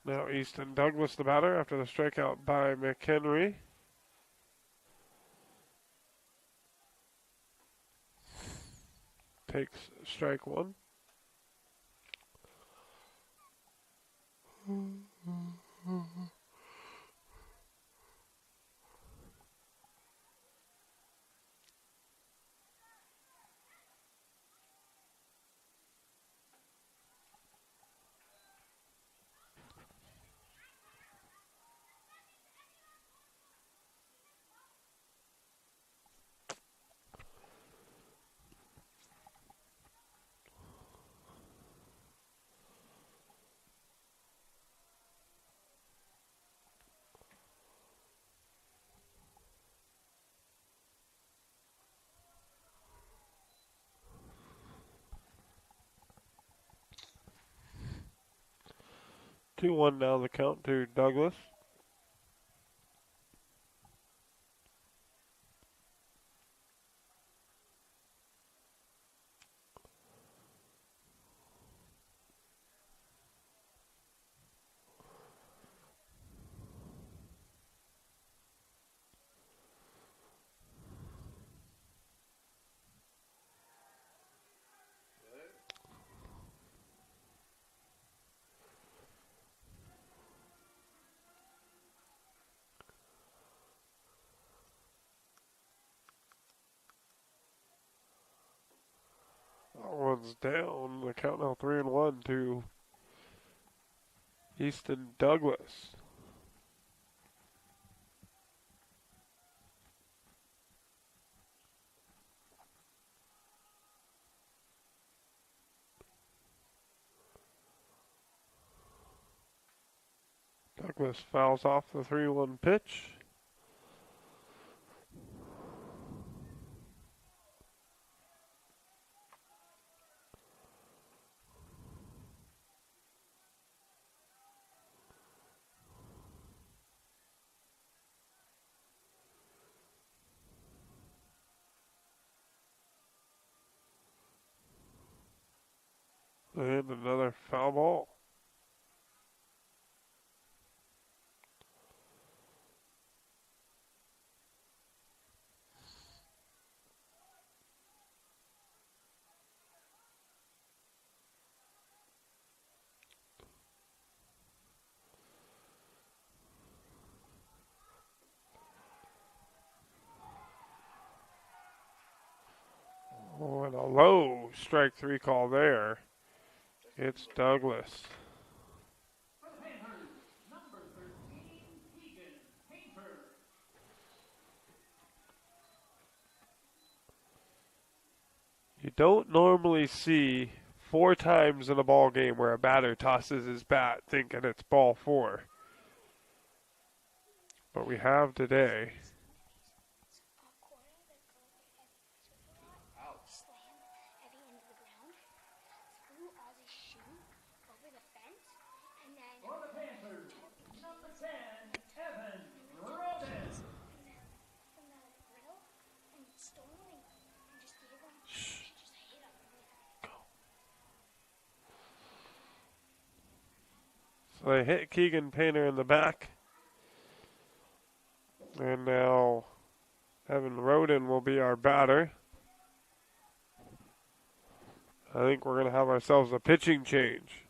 Now Easton Douglas the batter after the strikeout by McHenry. Takes strike one. Two one now the count to Douglas. That one's down. The count now 3-1 to Easton Douglas. Douglas fouls off the 3-1 pitch. And another foul ball. Oh, and a low strike three call there. It's Douglas. For the Panthers, number 13, Keegan Painter. You don't normally see 4 times in a ball game where a batter tosses his bat thinking it's ball 4. But we have today. For the Panthers, number 10, Evan Roden. So they hit Keegan Painter in the back. And now Evan Roden will be our batter. I think we're going to have ourselves a pitching change.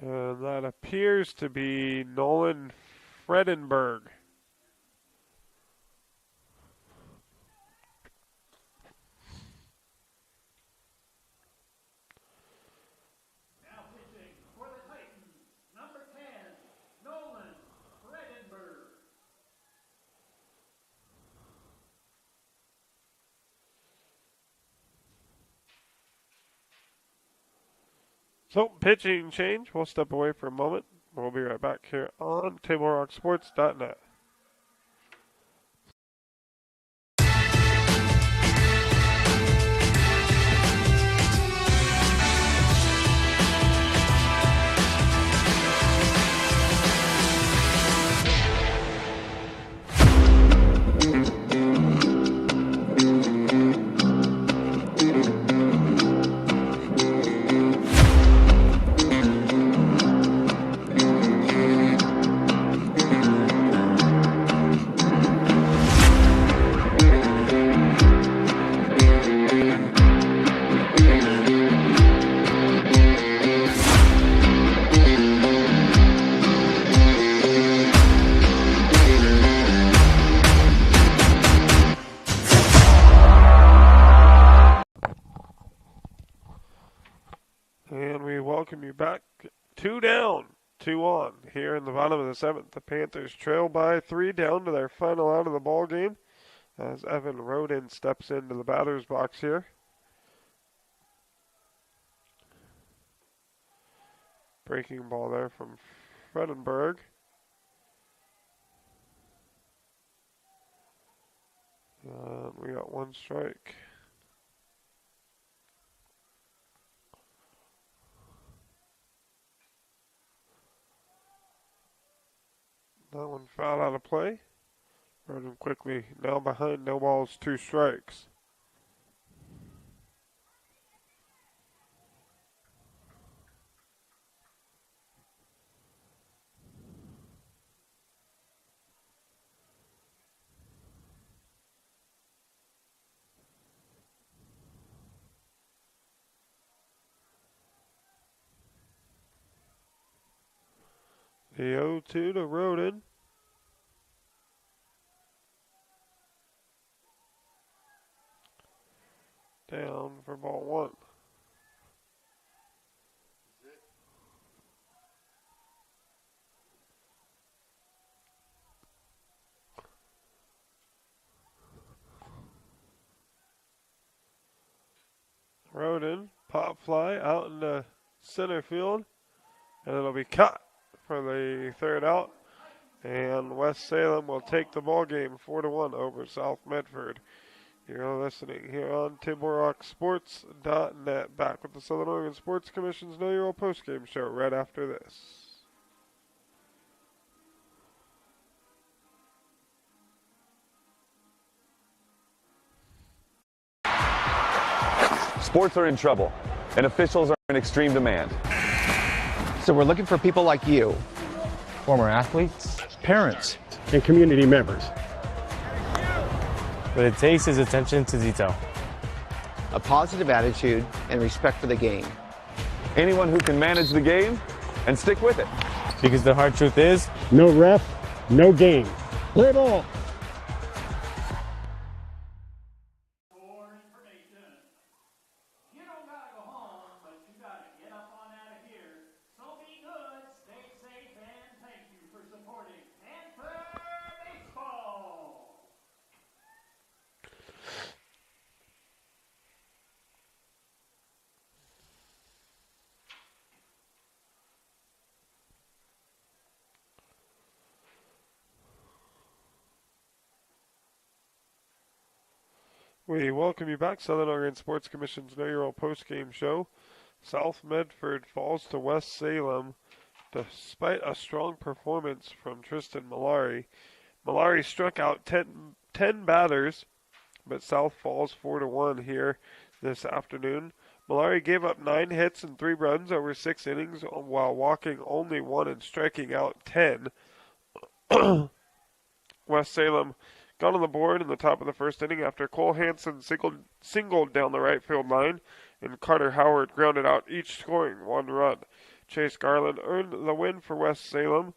And that appears to be Nolan Fredenberg. Now pitching for the Titans, number 10, Nolan Fredenberg. So, pitching change. We'll step away for a moment. We'll be right back here on TableRockSports.net. And we welcome you back. 2 down, 2 on here in the bottom of the 7th. The Panthers trail by 3 down to their final out of the ball game as Evan Roden steps into the batter's box here. Breaking ball there from Fredenberg. We got 1 strike. That one fouled out of play. Roden quickly now behind, no balls, 2 strikes. The 0-2 to Roden. Down for ball 1. Roden, pop fly out in the center field, and it'll be caught for the 3rd out. And West Salem will take the ball game 4-1 over South Medford You're listening here on TableRockSports.net. Back with the Southern Oregon Sports Commission's Know Your Role postgame show right after this. Sports are in trouble, and officials are in extreme demand. So we're looking for people like you. Former athletes, parents, and community members. what it takes is attention to detail. A positive attitude and respect for the game. Anyone who can manage the game and stick with it. Because the hard truth is, no ref, no game. Play ball. We welcome you back, Southern Oregon Sports Commission's Know Your Role postgame show. South Medford falls to West Salem despite a strong performance from Tristan Malari. Malari struck out 10 batters, but South falls 4-1 here this afternoon. Malari gave up 9 hits and 3 runs over 6 innings while walking only 1 and striking out 10. West Salem got on the board in the top of the first inning after Cole Hansen singled down the right field line and Carter Howard grounded out, each scoring 1 run. Chase Garland earned the win for West Salem.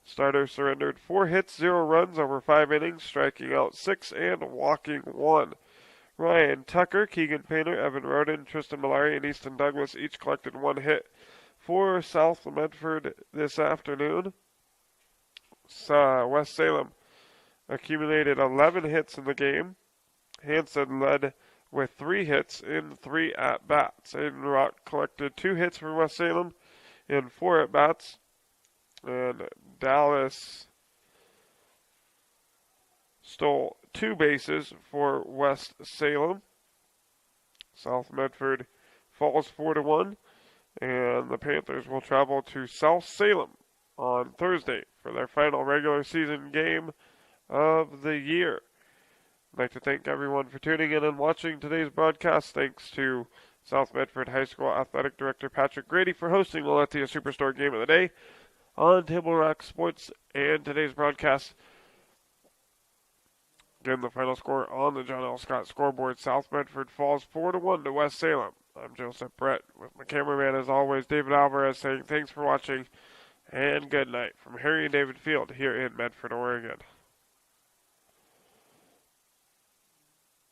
Starter surrendered 4 hits, 0 runs over 5 innings, striking out 6 and walking 1. Ryan Tucker, Keegan Painter, Evan Roden, Tristan Malari, and Easton Douglas each collected 1 hit. For South Medford this afternoon, West Salem accumulated 11 hits in the game. Hansen led with 3 hits in 3 at-bats. Aiden Rock collected 2 hits for West Salem in 4 at-bats. And Dallas stole 2 bases for West Salem. South Medford falls 4-1. And the Panthers will travel to South Salem on Thursday for their final regular season game of the year. I'd like to thank everyone for tuning in and watching today's broadcast. Thanks to South Medford High School Athletic Director Patrick Grady for hosting the Lethia Superstore Game of the Day on Table Rock Sports and today's broadcast. Again, the final score on the John L. Scott scoreboard: South Medford falls 4-1 to West Salem. I'm Joseph Brett with my cameraman, as always, David Alvarez, saying thanks for watching and good night from Harry and David Field here in Medford, Oregon.